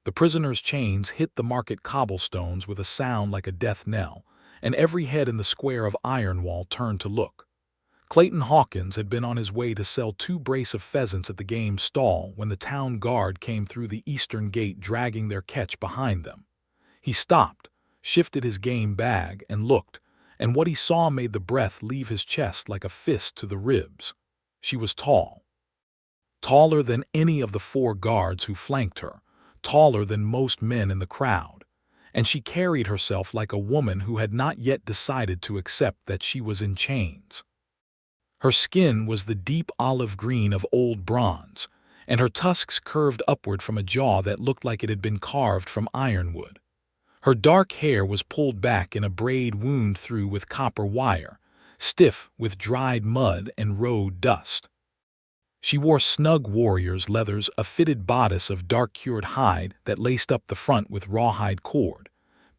The prisoner's chains hit the market cobblestones with a sound like a death knell, and every head in the square of Ironwall turned to look. Clayton Hawkins had been on his way to sell 2 brace of pheasants at the game stall when the town guard came through the eastern gate dragging their catch behind them. He stopped, shifted his game bag, and looked, and what he saw made the breath leave his chest like a fist to the ribs. She was tall. Taller than any of the 4 guards who flanked her, taller than most men in the crowd, and she carried herself like a woman who had not yet decided to accept that she was in chains. Her skin was the deep olive green of old bronze, and her tusks curved upward from a jaw that looked like it had been carved from ironwood. Her dark hair was pulled back in a braid wound through with copper wire, stiff with dried mud and road dust. She wore snug warrior's leathers, a fitted bodice of dark-cured hide that laced up the front with rawhide cord,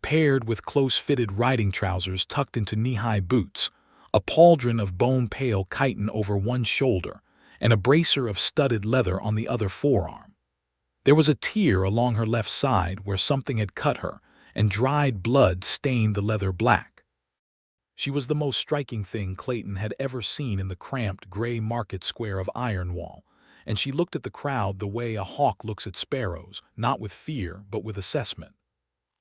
paired with close-fitted riding trousers tucked into knee-high boots, a pauldron of bone-pale chiton over one shoulder, and a bracer of studded leather on the other forearm. There was a tear along her left side where something had cut her, and dried blood stained the leather black. She was the most striking thing Clayton had ever seen in the cramped gray market square of Ironwall, and she looked at the crowd the way a hawk looks at sparrows, not with fear but with assessment.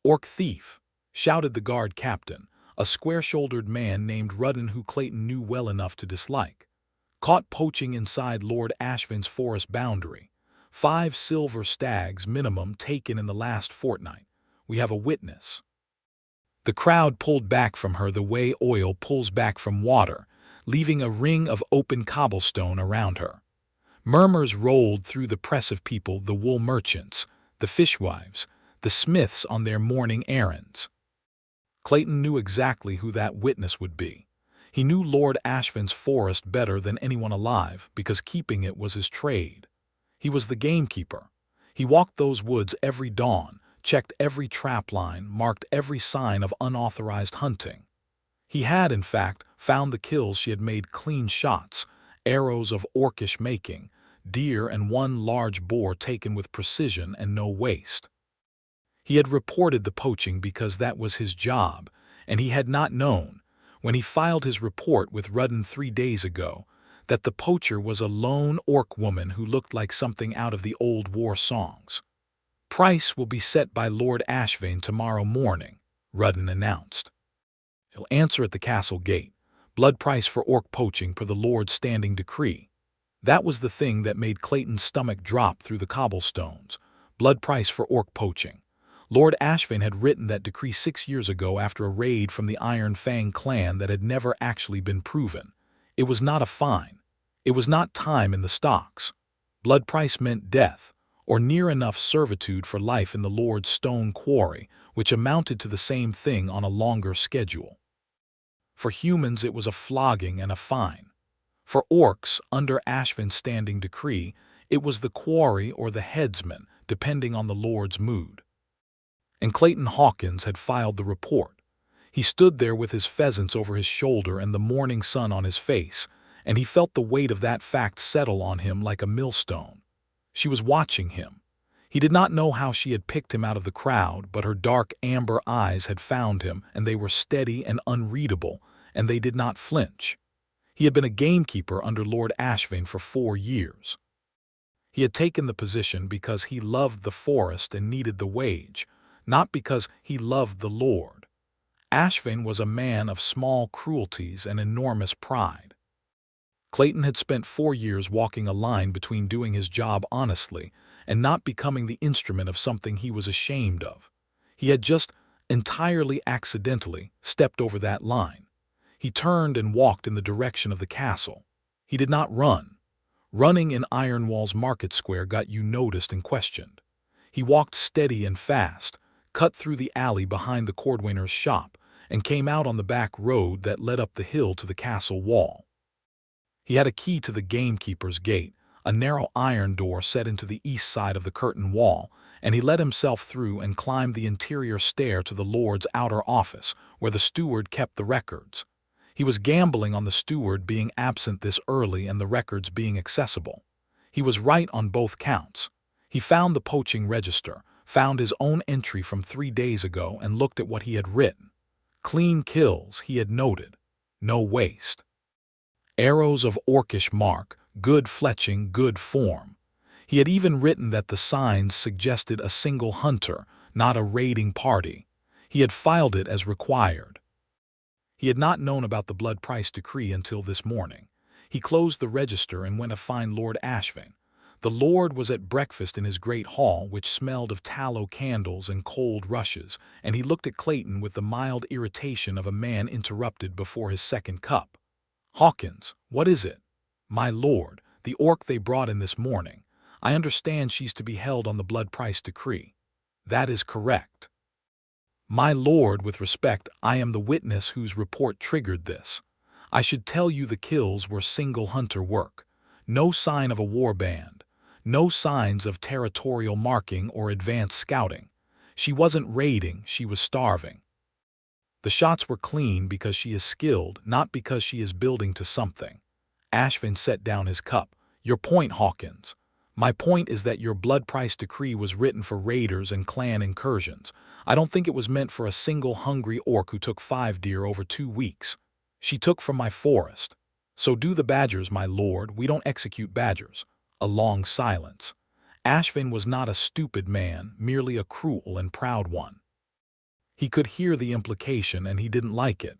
"Orc thief!" shouted the guard captain, a square-shouldered man named Rudden who Clayton knew well enough to dislike. "Caught poaching inside Lord Ashvin's forest boundary. 5 silver stags minimum taken in the last fortnight. We have a witness." The crowd pulled back from her the way oil pulls back from water, leaving a ring of open cobblestone around her. Murmurs rolled through the press of people, the wool merchants, the fishwives, the smiths on their morning errands. Clayton knew exactly who that witness would be. He knew Lord Ashvin's forest better than anyone alive because keeping it was his trade. He was the gamekeeper. He walked those woods every dawn, checked every trap line, marked every sign of unauthorized hunting. He had, in fact, found the kills she had made clean shots, arrows of orcish making, deer and 1 large boar taken with precision and no waste. He had reported the poaching because that was his job, and he had not known, when he filed his report with Rudden 3 days ago, that the poacher was a lone orc woman who looked like something out of the old war songs. "Price will be set by Lord Ashvane tomorrow morning," Rudden announced. "He'll answer at the castle gate. Blood price for orc poaching per the Lord's standing decree." That was the thing that made Clayton's stomach drop through the cobblestones. Blood price for orc poaching. Lord Ashvane had written that decree 6 years ago after a raid from the Iron Fang clan that had never actually been proven. It was not a fine. It was not time in the stocks. Blood price meant death, or near enough servitude for life in the Lord's stone quarry, which amounted to the same thing on a longer schedule. For humans it was a flogging and a fine. For orcs, under Ashvin's standing decree, it was the quarry or the headsman, depending on the Lord's mood. And Clayton Hawkins had filed the report. He stood there with his pheasants over his shoulder and the morning sun on his face, and he felt the weight of that fact settle on him like a millstone. She was watching him. He did not know how she had picked him out of the crowd, but her dark amber eyes had found him, and they were steady and unreadable, and they did not flinch. He had been a gamekeeper under Lord Ashvane for 4 years. He had taken the position because he loved the forest and needed the wage, not because he loved the Lord. Ashvane was a man of small cruelties and enormous pride. Clayton had spent 4 years walking a line between doing his job honestly and not becoming the instrument of something he was ashamed of. He had just, entirely accidentally, stepped over that line. He turned and walked in the direction of the castle. He did not run. Running in Ironwall's market square got you noticed and questioned. He walked steady and fast, cut through the alley behind the cordwainer's shop, and came out on the back road that led up the hill to the castle wall. He had a key to the gamekeeper's gate, a narrow iron door set into the east side of the curtain wall, and he let himself through and climbed the interior stair to the Lord's outer office, where the steward kept the records. He was gambling on the steward being absent this early and the records being accessible. He was right on both counts. He found the poaching register, found his own entry from 3 days ago and looked at what he had written. Clean kills, he had noted. No waste. Arrows of orcish mark, good fletching, good form. He had even written that the signs suggested a single hunter, not a raiding party. He had filed it as required. He had not known about the blood price decree until this morning. He closed the register and went to find Lord Ashvin. The Lord was at breakfast in his great hall, which smelled of tallow candles and cold rushes, and he looked at Clayton with the mild irritation of a man interrupted before his second cup. "Hawkins, what is it?" "My lord, the orc they brought in this morning. I understand she's to be held on the blood price decree." "That is correct." "My lord, with respect, I am the witness whose report triggered this. I should tell you the kills were single hunter work. No sign of a war band. No signs of territorial marking or advanced scouting. She wasn't raiding, she was starving. The shots were clean because she is skilled, not because she is building to something." Ashvin set down his cup. "Your point, Hawkins. My point is that your blood price decree was written for raiders and clan incursions. I don't think it was meant for a single hungry orc who took 5 deer over 2 weeks. She took from my forest. So do the badgers, my lord. We don't execute badgers." A long silence. Ashvin was not a stupid man, merely a cruel and proud one. He could hear the implication and he didn't like it.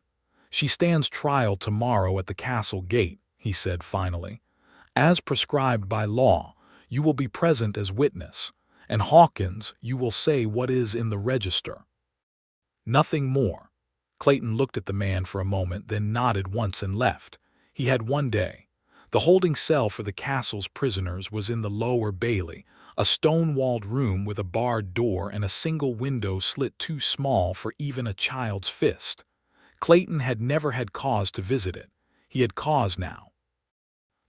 "She stands trial tomorrow at the castle gate," he said finally. "As prescribed by law, you will be present as witness, and Hawkins, you will say what is in the register." Nothing more. Clayton looked at the man for a moment, then nodded once and left. He had 1 day. The holding cell for the castle's prisoners was in the lower bailey, a stone-walled room with a barred door and a single window slit too small for even a child's fist. Clayton had never had cause to visit it. He had cause now.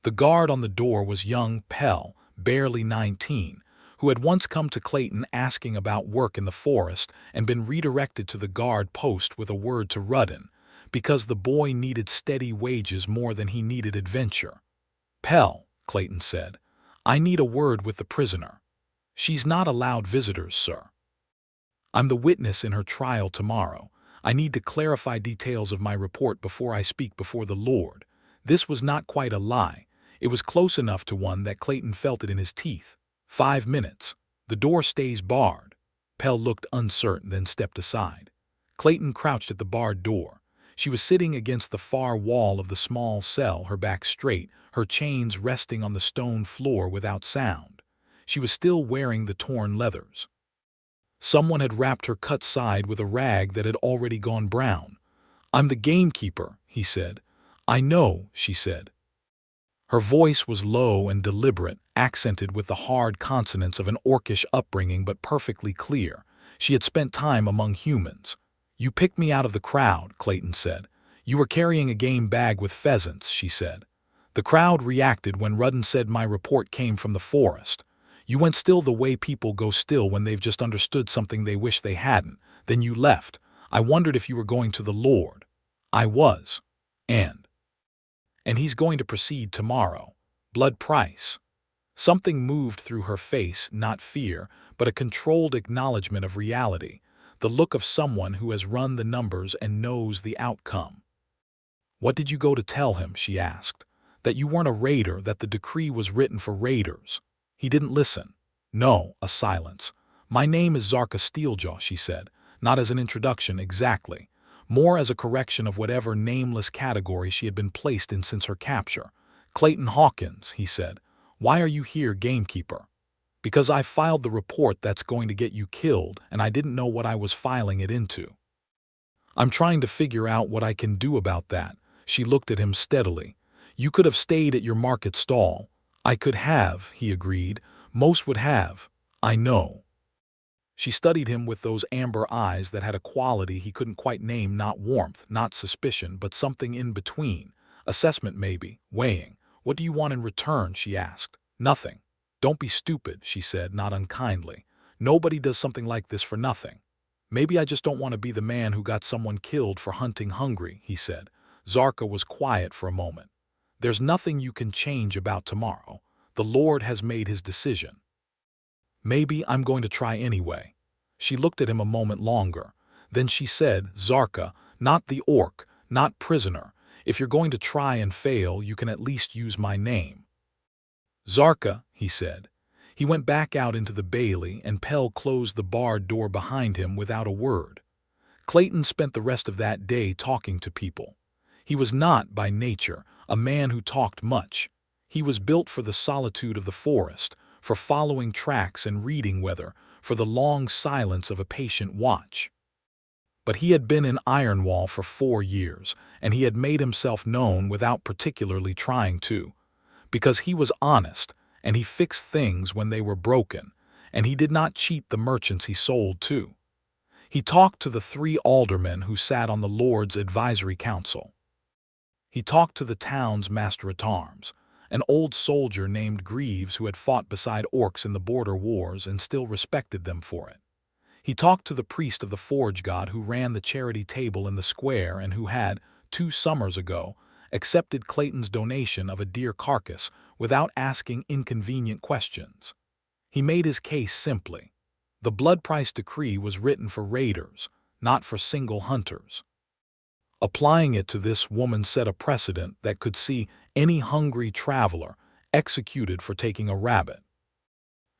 The guard on the door was young Pell, barely 19, who had once come to Clayton asking about work in the forest and been redirected to the guard post with a word to Rudden, because the boy needed steady wages more than he needed adventure. "Pell," Clayton said, "I need a word with the prisoner." "She's not allowed visitors, sir." "I'm the witness in her trial tomorrow. I need to clarify details of my report before I speak before the Lord." This was not quite a lie. It was close enough to one that Clayton felt it in his teeth. 5 minutes. The door stays barred." Pell looked uncertain, then stepped aside. Clayton crouched at the barred door. She was sitting against the far wall of the small cell, her back straight, her chains resting on the stone floor without sound. She was still wearing the torn leathers. Someone had wrapped her cut side with a rag that had already gone brown. "I'm the gamekeeper," he said. "I know," she said. Her voice was low and deliberate, accented with the hard consonants of an orcish upbringing, but perfectly clear. She had spent time among humans. "You picked me out of the crowd," Clayton said. "You were carrying a game bag with pheasants," she said. "The crowd reacted when Rudden said my report came from the forest. You went still the way people go still when they've just understood something they wish they hadn't. Then you left. I wondered if you were going to the Lord." "I was. And he's going to proceed tomorrow. Blood price." Something moved through her face, not fear, but a controlled acknowledgement of reality, the look of someone who has run the numbers and knows the outcome. "What did you go to tell him?" she asked. "That you weren't a raider, that the decree was written for raiders." He didn't listen. "No," a silence. "My name is Zarkha Steeljaw," she said, not as an introduction exactly, more as a correction of whatever nameless category she had been placed in since her capture. "Clayton Hawkins," he said. "Why are you here, gamekeeper?" "Because I filed the report that's going to get you killed, and I didn't know what I was filing it into. I'm trying to figure out what I can do about that." She looked at him steadily. "You could have stayed at your market stall." "I could have," he agreed. "Most would have. I know." She studied him with those amber eyes that had a quality he couldn't quite name, not warmth, not suspicion, but something in between. Assessment maybe, weighing. "What do you want in return?" she asked. "Nothing." "Don't be stupid," she said, not unkindly. "Nobody does something like this for nothing." "Maybe I just don't want to be the man who got someone killed for hunting hungry," he said. Zarkha was quiet for a moment. "There's nothing you can change about tomorrow. The Lord has made his decision." Maybe I'm going to try anyway." She looked at him a moment longer. Then she said, "Zarkha, not the orc, not prisoner. If you're going to try and fail, you can at least use my name." "Zarkha," he said. He went back out into the bailey, and Pell closed the barred door behind him without a word. Clayton spent the rest of that day talking to people. He was not, by nature, a man who talked much. He was built for the solitude of the forest, for following tracks and reading weather, for the long silence of a patient watch. But he had been in Ironwall for 4 years, and he had made himself known without particularly trying to. Because he was honest, and he fixed things when they were broken, and he did not cheat the merchants he sold to. He talked to the 3 aldermen who sat on the Lord's Advisory Council. He talked to the town's master-at-arms, an old soldier named Greaves who had fought beside orcs in the border wars and still respected them for it. He talked to the priest of the forge god who ran the charity table in the square and who had, 2 summers ago, accepted Clayton's donation of a deer carcass without asking inconvenient questions. He made his case simply. The blood price decree was written for raiders, not for single hunters. Applying it to this woman set a precedent that could see any hungry traveler executed for taking a rabbit.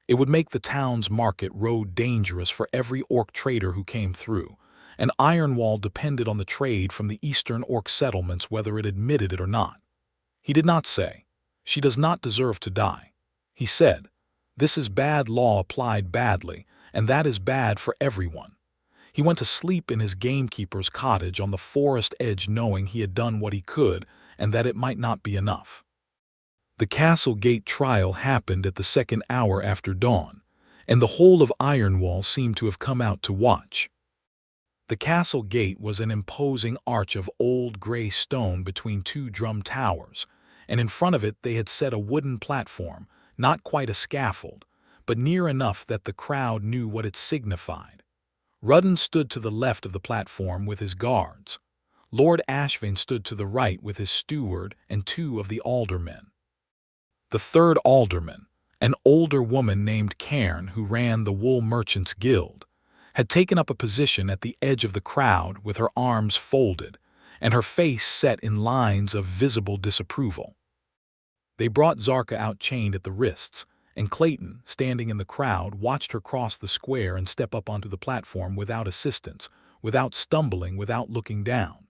It would make the town's market road dangerous for every orc trader who came through, and Ironwall depended on the trade from the eastern orc settlements whether it admitted it or not. He did not say, "She does not deserve to die." He said, "This is bad law applied badly, and that is bad for everyone." He went to sleep in his gamekeeper's cottage on the forest edge knowing he had done what he could and that it might not be enough. The castle gate trial happened at the 2nd hour after dawn, and the whole of Ironwall seemed to have come out to watch. The castle gate was an imposing arch of old gray stone between 2 drum towers, and in front of it they had set a wooden platform, not quite a scaffold, but near enough that the crowd knew what it signified. Rudden stood to the left of the platform with his guards. Lord Ashvane stood to the right with his steward and 2 of the aldermen. The 3rd alderman, an older woman named Cairn who ran the Wool Merchants' Guild, had taken up a position at the edge of the crowd with her arms folded and her face set in lines of visible disapproval. They brought Zarkha out chained at the wrists, and Clayton, standing in the crowd, watched her cross the square and step up onto the platform without assistance, without stumbling, without looking down.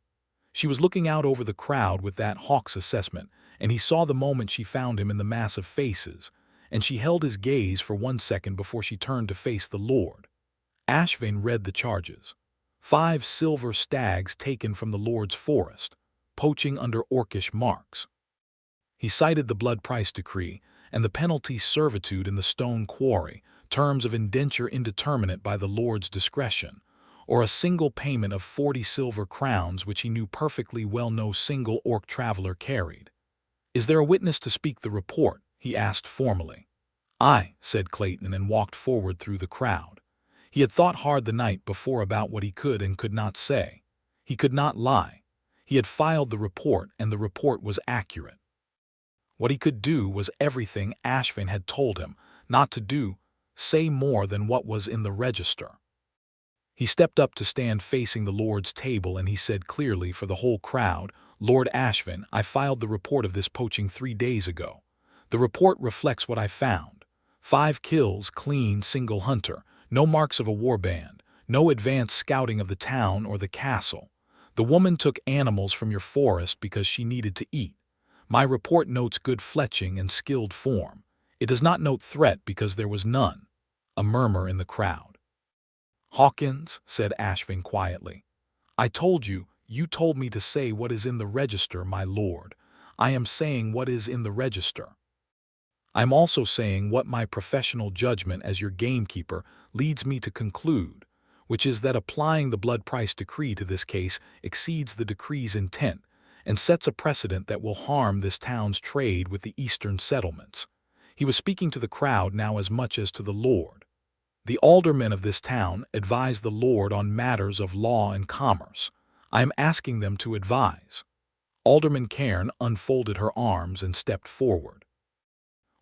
She was looking out over the crowd with that hawk's assessment, and he saw the moment she found him in the mass of faces, and she held his gaze for 1 second before she turned to face the Lord. Ashvane read the charges. 5 silver stags taken from the Lord's forest, poaching under orcish marks. He cited the blood price decree and the penalty servitude in the stone quarry, terms of indenture indeterminate by the Lord's discretion, or a single payment of 40 silver crowns which he knew perfectly well no single orc traveler carried. "Is there a witness to speak the report?" he asked formally. "Aye," said Clayton, and walked forward through the crowd. He had thought hard the night before about what he could and could not say. He could not lie. He had filed the report, and the report was accurate. What he could do was everything Ashvane had told him not to do, say more than what was in the register. He stepped up to stand facing the Lord's table, and he said clearly for the whole crowd, "Lord Ashvane, I filed the report of this poaching 3 days ago. The report reflects what I found. 5 kills, clean, single hunter, no marks of a warband, no advance scouting of the town or the castle. The woman took animals from your forest because she needed to eat. My report notes good fletching and skilled form. It does not note threat because there was none." A murmur in the crowd. "Hawkins," said Ashvane quietly, "I told you, you told me to say what is in the register, my lord. I am saying what is in the register. I am also saying what my professional judgment as your gamekeeper leads me to conclude, which is that applying the blood price decree to this case exceeds the decree's intent and sets a precedent that will harm this town's trade with the eastern settlements." He was speaking to the crowd now as much as to the Lord. "The aldermen of this town advise the Lord on matters of law and commerce. I am asking them to advise." Alderman Cairn unfolded her arms and stepped forward.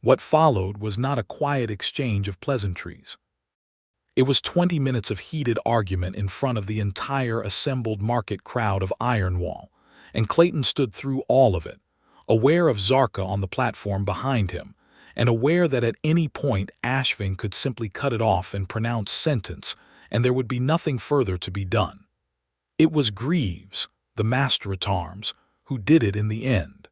What followed was not a quiet exchange of pleasantries. It was 20 minutes of heated argument in front of the entire assembled market crowd of Ironwall, and Clayton stood through all of it, aware of Zarkha on the platform behind him, and aware that at any point Ashvin could simply cut it off and pronounce sentence, and there would be nothing further to be done. It was Greaves, the master-at-arms, who did it in the end.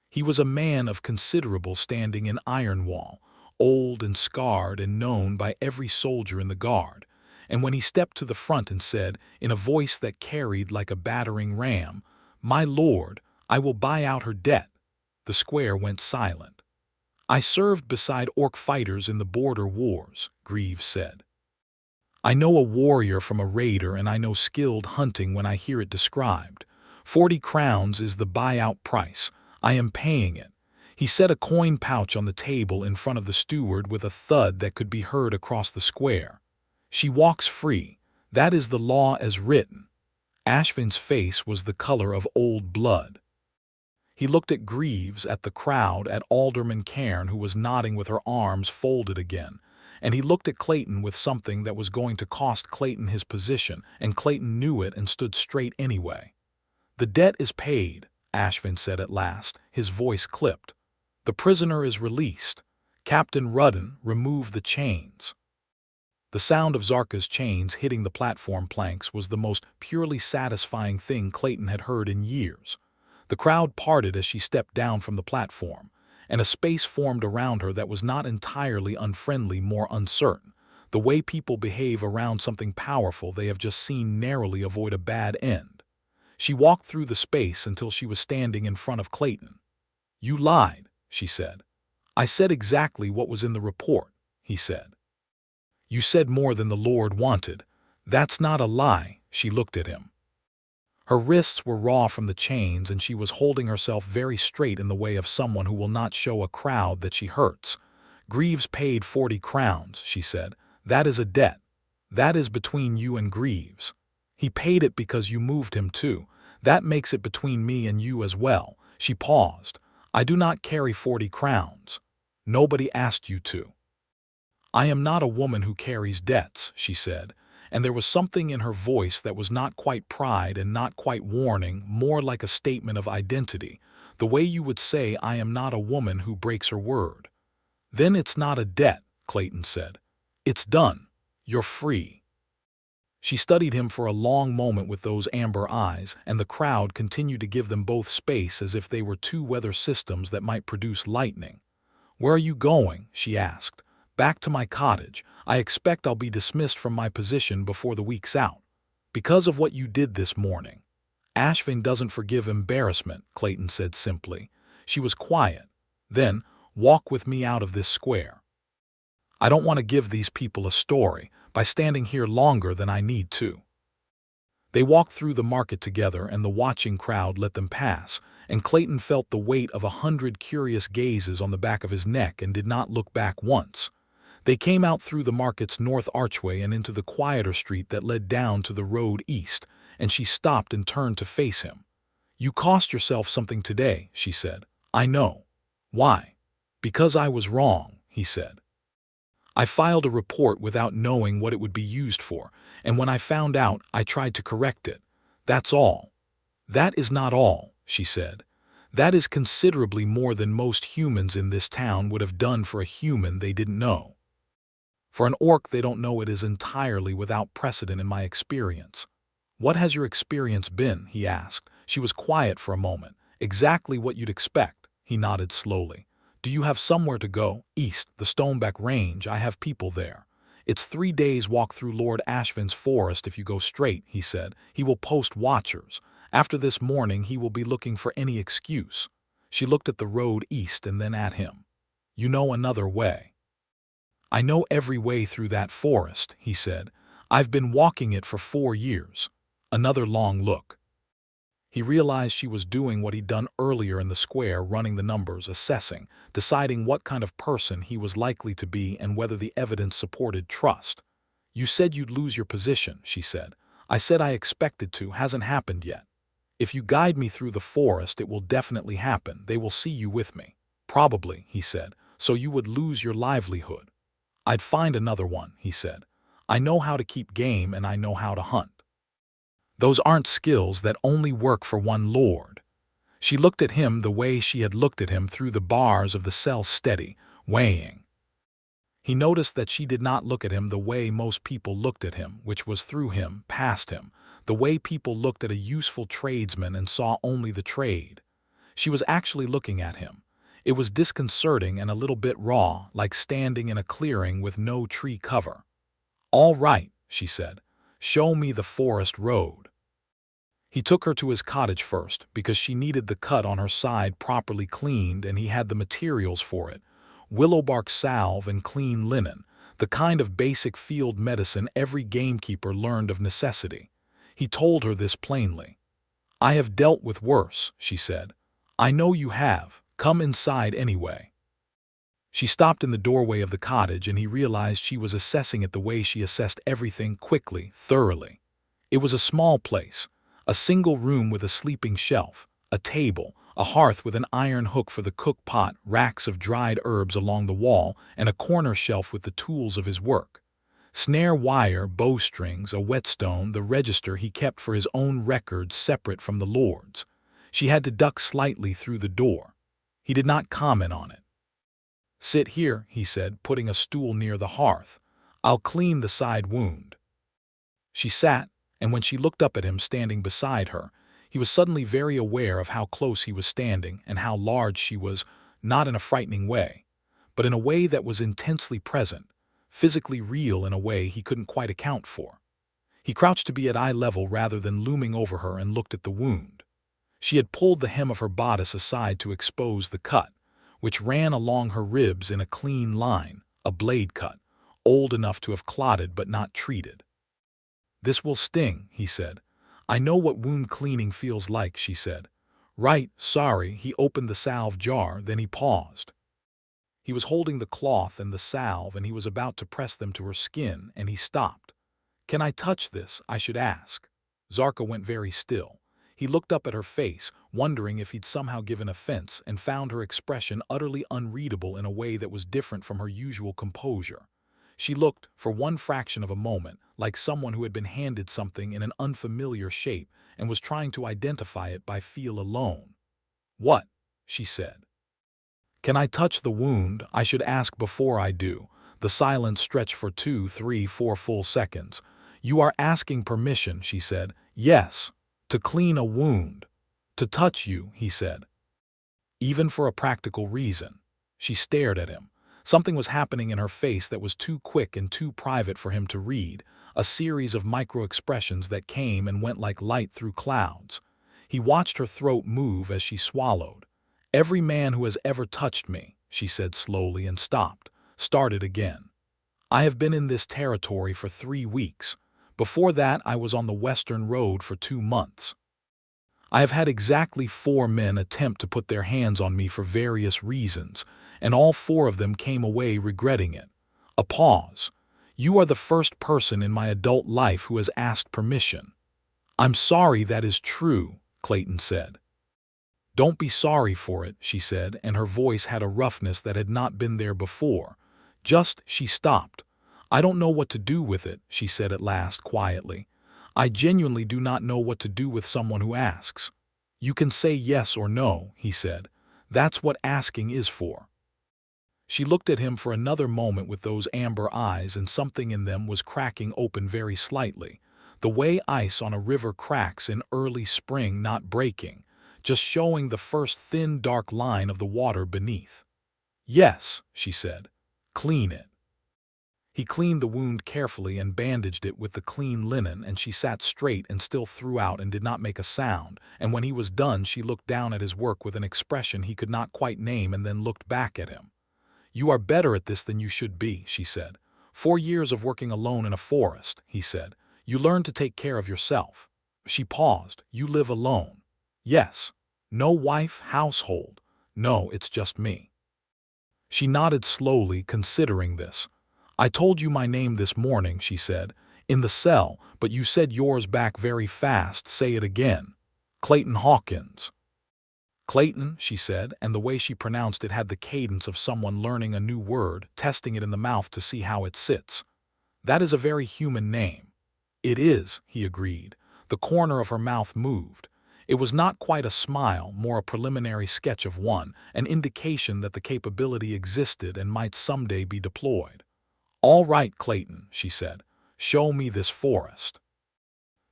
He was a man of considerable standing in Ironwall, old and scarred and known by every soldier in the guard, and when he stepped to the front and said, in a voice that carried like a battering ram, "My lord, I will buy out her debt," the square went silent. "I served beside orc fighters in the border wars," Greaves said. "I know a warrior from a raider, and I know skilled hunting when I hear it described. 40 crowns is the buyout price. I am paying it." He set a coin pouch on the table in front of the steward with a thud that could be heard across the square. "She walks free. That is the law as written." Ashvin's face was the color of old blood. He looked at Greaves, at the crowd, at Alderman Cairn, who was nodding with her arms folded again, and he looked at Clayton with something that was going to cost Clayton his position, and Clayton knew it and stood straight anyway. "The debt is paid," Ashvin said at last, his voice clipped. "The prisoner is released. Captain Rudden, remove the chains." The sound of Zarkha's chains hitting the platform planks was the most purely satisfying thing Clayton had heard in years. The crowd parted as she stepped down from the platform, and a space formed around her that was not entirely unfriendly, more uncertain, the way people behave around something powerful they have just seen narrowly avoid a bad end. She walked through the space until she was standing in front of Clayton. "You lied," she said. "I said exactly what was in the report," he said. "You said more than the Lord wanted." "That's not a lie." She looked at him. Her wrists were raw from the chains, and she was holding herself very straight in the way of someone who will not show a crowd that she hurts. "Greaves paid 40 crowns, she said. "That is a debt. That is between you and Greaves. He paid it because you moved him too. That makes it between me and you as well." She paused. "I do not carry 40 crowns. Nobody asked you to." "I am not a woman who carries debts," she said, and there was something in her voice that was not quite pride and not quite warning, more like a statement of identity, the way you would say, "I am not a woman who breaks her word." "Then it's not a debt," Clayton said. "It's done. You're free." She studied him for a long moment with those amber eyes, and the crowd continued to give them both space as if they were two weather systems that might produce lightning. "Where are you going?" she asked. "Back to my cottage. I expect I'll be dismissed from my position before the week's out. Because of what you did this morning." "Ashvin doesn't forgive embarrassment," Clayton said simply. She was quiet. Then, "Walk with me out of this square. I don't want to give these people a story by standing here longer than I need to." They walked through the market together, and the watching crowd let them pass, and Clayton felt the weight of 100 curious gazes on the back of his neck and did not look back once. They came out through the market's north archway and into the quieter street that led down to the road east, and she stopped and turned to face him. "You cost yourself something today," she said. "I know." "Why?" "Because I was wrong," he said. "I filed a report without knowing what it would be used for, and when I found out, I tried to correct it. That's all." "That is not all," she said. "That is considerably more than most humans in this town would have done for a human they didn't know. For an orc they don't know it is entirely without precedent in my experience." "What has your experience been?" he asked. She was quiet for a moment. "Exactly what you'd expect," he nodded slowly. "Do you have somewhere to go?" "East, the Stoneback Range. I have people there." "It's 3 days' walk through Lord Ashvin's forest if you go straight," he said. "He will post watchers. After this morning he will be looking for any excuse." She looked at the road east and then at him. "You know another way?" "I know every way through that forest," he said. "I've been walking it for 4 years." Another long look. He realized she was doing what he'd done earlier in the square, running the numbers, assessing, deciding what kind of person he was likely to be and whether the evidence supported trust. "You said you'd lose your position," she said. "I said I expected to. Hasn't happened yet. If you guide me through the forest, it will definitely happen. They will see you with me." "Probably," he said. so you would lose your livelihood. I'd find another one, he said. I know how to keep game and I know how to hunt. Those aren't skills that only work for one lord. She looked at him the way she had looked at him through the bars of the cell, steady, weighing. He noticed that she did not look at him the way most people looked at him, which was through him, past him, the way people looked at a useful tradesman and saw only the trade. She was actually looking at him. It was disconcerting and a little bit raw, like standing in a clearing with no tree cover. "All right," she said. "Show me the forest road." He took her to his cottage first, because she needed the cut on her side properly cleaned and he had the materials for it. Willowbark salve and clean linen, the kind of basic field medicine every gamekeeper learned of necessity. He told her this plainly. "I have dealt with worse," she said. "I know you have. Come inside anyway." She stopped in the doorway of the cottage and he realized she was assessing it the way she assessed everything, quickly, thoroughly. It was a small place, a single room with a sleeping shelf, a table, a hearth with an iron hook for the cook pot, racks of dried herbs along the wall, and a corner shelf with the tools of his work. Snare wire, bowstrings, a whetstone, the register he kept for his own records separate from the lord's. She had to duck slightly through the door. He did not comment on it. "Sit here," he said, putting a stool near the hearth. "I'll clean the side wound." She sat, and when she looked up at him standing beside her, he was suddenly very aware of how close he was standing and how large she was, not in a frightening way, but in a way that was intensely present, physically real in a way he couldn't quite account for. He crouched to be at eye level rather than looming over her and looked at the wound. She had pulled the hem of her bodice aside to expose the cut, which ran along her ribs in a clean line, a blade cut, old enough to have clotted but not treated. "This will sting," he said. "I know what wound cleaning feels like," she said. "Right, sorry." He opened the salve jar, then he paused. He was holding the cloth and the salve and he was about to press them to her skin, and he stopped. "Can I touch this, I should ask?" Zarkha went very still. He looked up at her face, wondering if he'd somehow given offense, and found her expression utterly unreadable in a way that was different from her usual composure. She looked, for one fraction of a moment, like someone who had been handed something in an unfamiliar shape and was trying to identify it by feel alone. "What?" she said. "Can I touch the wound, I should ask before I do." The silence stretched for 2, 3, 4 full seconds. "You are asking permission," she said. "Yes. To clean a wound. To touch you," he said. "Even for a practical reason." She stared at him. Something was happening in her face that was too quick and too private for him to read, a series of micro-expressions that came and went like light through clouds. He watched her throat move as she swallowed. "Every man who has ever touched me," she said slowly and stopped, started again. "I have been in this territory for 3 weeks. Before that, I was on the Western Road for 2 months. I have had exactly 4 men attempt to put their hands on me for various reasons, and all 4 of them came away regretting it." A pause. "You are the first person in my adult life who has asked permission." "I'm sorry that is true," Clayton said. "Don't be sorry for it," she said, and her voice had a roughness that had not been there before. She stopped. "I don't know what to do with it," she said at last quietly. "I genuinely do not know what to do with someone who asks." "You can say yes or no," he said. "That's what asking is for." She looked at him for another moment with those amber eyes, and something in them was cracking open very slightly, the way ice on a river cracks in early spring, not breaking, just showing the first thin dark line of the water beneath. "Yes," she said. "Clean it." He cleaned the wound carefully and bandaged it with the clean linen, and she sat straight and still throughout and did not make a sound, and when he was done she looked down at his work with an expression he could not quite name and then looked back at him. "You are better at this than you should be," she said. 4 years of working alone in a forest," he said. "You learn to take care of yourself." She paused. "You live alone?" "Yes." "No wife, household?" "No, it's just me." She nodded slowly, considering this. "I told you my name this morning," she said, "in the cell, but you said yours back very fast. Say it again." "Clayton Hawkins." Clayton, she said, and the way she pronounced it had the cadence of someone learning a new word, testing it in the mouth to see how it sits. That is a very human name. It is, he agreed. The corner of her mouth moved. It was not quite a smile, more a preliminary sketch of one, an indication that the capability existed and might someday be deployed. All right, Clayton, she said. Show me this forest.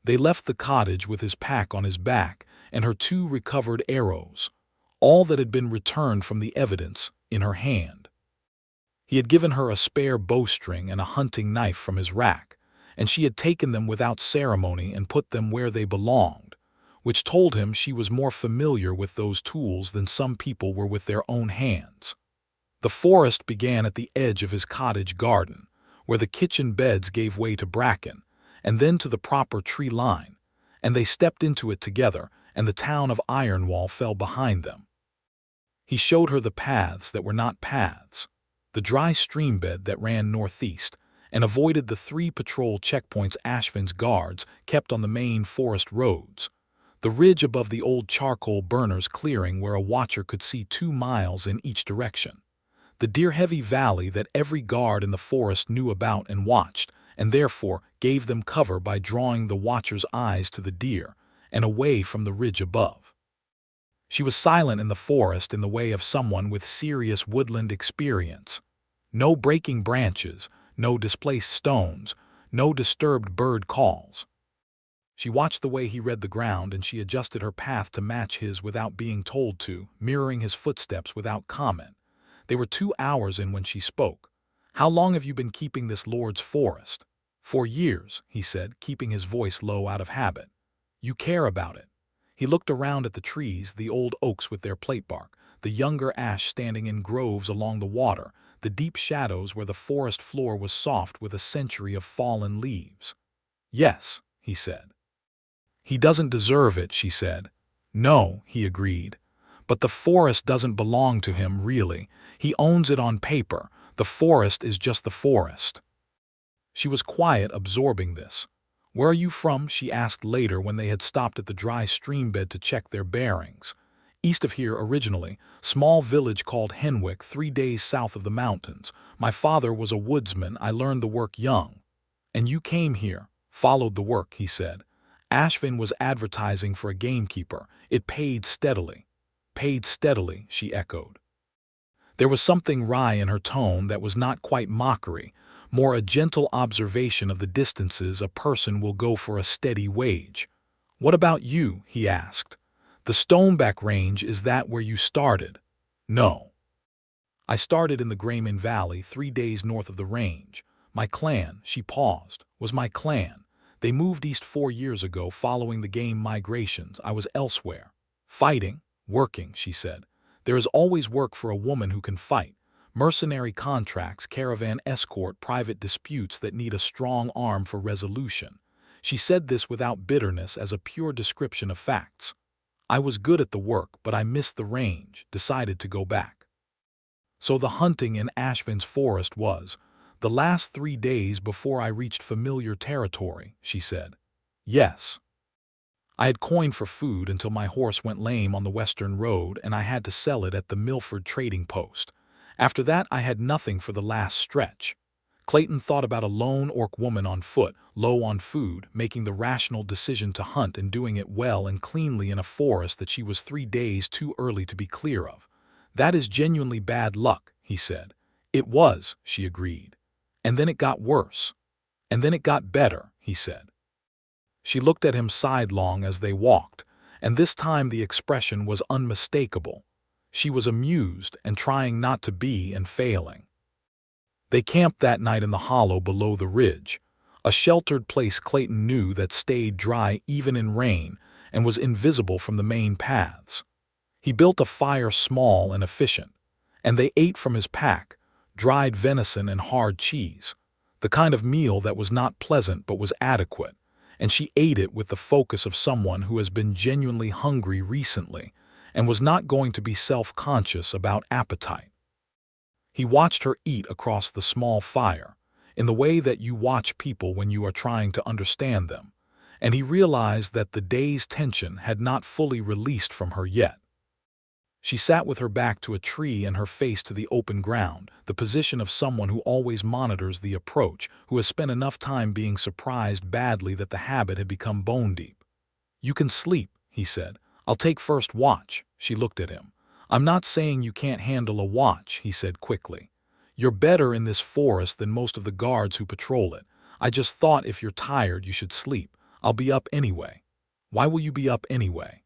They left the cottage with his pack on his back and her 2 recovered arrows, all that had been returned from the evidence, in her hand. He had given her a spare bowstring and a hunting knife from his rack, and she had taken them without ceremony and put them where they belonged, which told him she was more familiar with those tools than some people were with their own hands. The forest began at the edge of his cottage garden, where the kitchen beds gave way to bracken, and then to the proper tree line, and they stepped into it together, and the town of Ironwall fell behind them. He showed her the paths that were not paths, the dry stream bed that ran northeast, and avoided the 3 patrol checkpoints Ashvin's guards kept on the main forest roads, the ridge above the old charcoal burners clearing where a watcher could see 2 miles in each direction, the deer-heavy valley that every guard in the forest knew about and watched, and therefore gave them cover by drawing the watcher's eyes to the deer and away from the ridge above. She was silent in the forest in the way of someone with serious woodland experience. No breaking branches, no displaced stones, no disturbed bird calls. She watched the way he read the ground, and she adjusted her path to match his without being told to, mirroring his footsteps without comment. They were 2 hours in when she spoke. How long have you been keeping this Lord's forest? 4 years, he said, keeping his voice low out of habit. You care about it. He looked around at the trees, the old oaks with their plate bark, the younger ash standing in groves along the water, the deep shadows where the forest floor was soft with a century of fallen leaves. Yes, he said. He doesn't deserve it, she said. No, he agreed. But the forest doesn't belong to him, really. He owns it on paper. The forest is just the forest. She was quiet, absorbing this. Where are you from? She asked later when they had stopped at the dry stream bed to check their bearings. East of here originally, small village called Henwick, 3 days south of the mountains. My father was a woodsman. I learned the work young. And you came here, followed the work, he said. Ashvin was advertising for a gamekeeper. It paid steadily. Paid steadily, she echoed. There was something wry in her tone that was not quite mockery, more a gentle observation of the distances a person will go for a steady wage. What about you? He asked. The Stoneback Range, is that where you started? No. I started in the Grayman Valley, 3 days north of the range. My clan, she paused, was my clan. They moved east 4 years ago following the game migrations. I was elsewhere. Fighting, working, she said. There is always work for a woman who can fight. Mercenary contracts, caravan escort, private disputes that need a strong arm for resolution. She said this without bitterness, as a pure description of facts. I was good at the work, but I missed the range, decided to go back. So the hunting in Ashvin's forest was the last 3 days before I reached familiar territory, she said. Yes. I had coined for food until my horse went lame on the western road and I had to sell it at the Milford trading post. After that, I had nothing for the last stretch. Clayton thought about a lone orc woman on foot, low on food, making the rational decision to hunt and doing it well and cleanly in a forest that she was 3 days too early to be clear of. That is genuinely bad luck, he said. It was, she agreed. And then it got worse. And then it got better, he said. She looked at him sidelong as they walked, and this time the expression was unmistakable. She was amused and trying not to be, and failing. They camped that night in the hollow below the ridge, a sheltered place Clayton knew that stayed dry even in rain and was invisible from the main paths. He built a fire small and efficient, and they ate from his pack, dried venison and hard cheese, the kind of meal that was not pleasant but was adequate, and she ate it with the focus of someone who has been genuinely hungry recently and was not going to be self-conscious about appetite. He watched her eat across the small fire, in the way that you watch people when you are trying to understand them, and he realized that the day's tension had not fully released from her yet. She sat with her back to a tree and her face to the open ground, the position of someone who always monitors the approach, who has spent enough time being surprised badly that the habit had become bone deep. "You can sleep," he said. "I'll take first watch." She looked at him. "I'm not saying you can't handle a watch," he said quickly. "You're better in this forest than most of the guards who patrol it. I just thought if you're tired you should sleep. I'll be up anyway." "Why will you be up anyway?"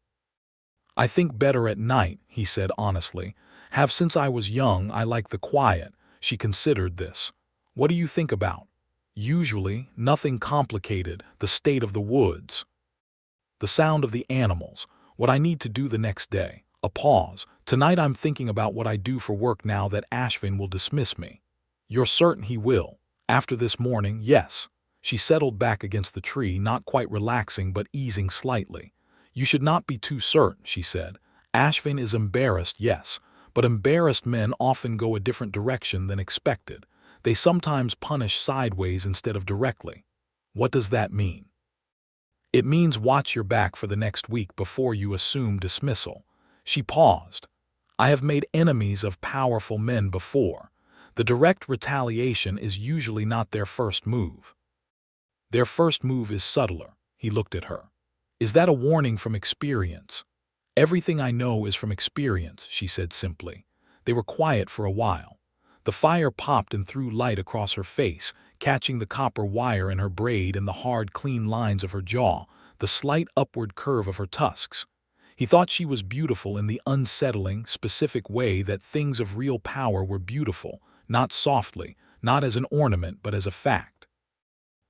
"I think better at night," he said honestly. "Have since I was young. I like the quiet." She considered this. "What do you think about?" "Usually, nothing complicated. The state of the woods. The sound of the animals. What I need to do the next day." A pause. "Tonight I'm thinking about what I do for work now that Ashvin will dismiss me." "You're certain he will?" "After this morning, yes." She settled back against the tree, not quite relaxing but easing slightly. "You should not be too certain," she said. "Ashvin is embarrassed, yes, but embarrassed men often go a different direction than expected. They sometimes punish sideways instead of directly." "What does that mean?" "It means watch your back for the next week before you assume dismissal." She paused. "I have made enemies of powerful men before. The direct retaliation is usually not their first move. Their first move is subtler." He looked at her. "Is that a warning from experience?" "Everything I know is from experience," she said simply. They were quiet for a while. The fire popped and threw light across her face, catching the copper wire in her braid and the hard, clean lines of her jaw, the slight upward curve of her tusks. He thought she was beautiful in the unsettling, specific way that things of real power were beautiful, not softly, not as an ornament but as a fact.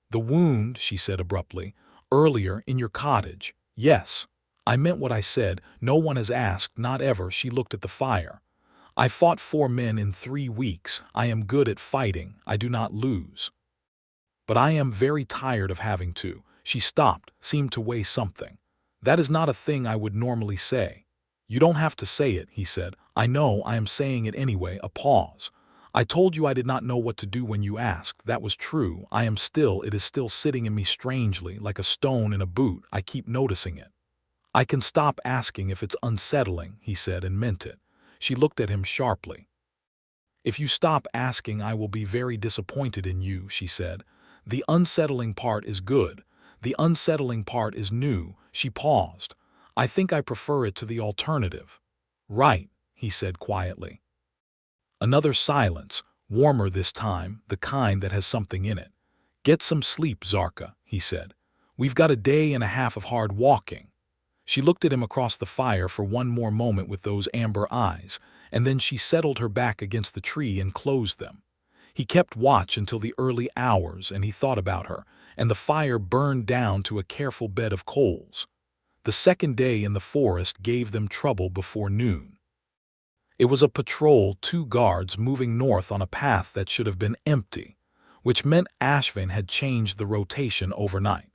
"The wound," she said abruptly, "earlier in your cottage." "Yes. I meant what I said. No one has asked, not ever." She looked at the fire. "I fought 4 men in 3 weeks. I am good at fighting. I do not lose. But I am very tired of having to." She stopped, seemed to weigh something. "That is not a thing I would normally say." "You don't have to say it," he said. "I know, I am saying it anyway." A pause. "I told you I did not know what to do when you asked. That was true. It is still sitting in me strangely, like a stone in a boot. I keep noticing it." "I can stop asking if it's unsettling," he said, and meant it. She looked at him sharply. "If you stop asking, I will be very disappointed in you," she said. "The unsettling part is good. The unsettling part is new." She paused. "I think I prefer it to the alternative." "Right," he said quietly. Another silence, warmer this time, the kind that has something in it. "Get some sleep, Zarkha," he said. "We've got a day and a half of hard walking." She looked at him across the fire for one more moment with those amber eyes, and then she settled her back against the tree and closed them. He kept watch until the early hours, and he thought about her, and the fire burned down to a careful bed of coals. The second day in the forest gave them trouble before noon. It was a patrol, 2 guards moving north on a path that should have been empty, which meant Ashvin had changed the rotation overnight.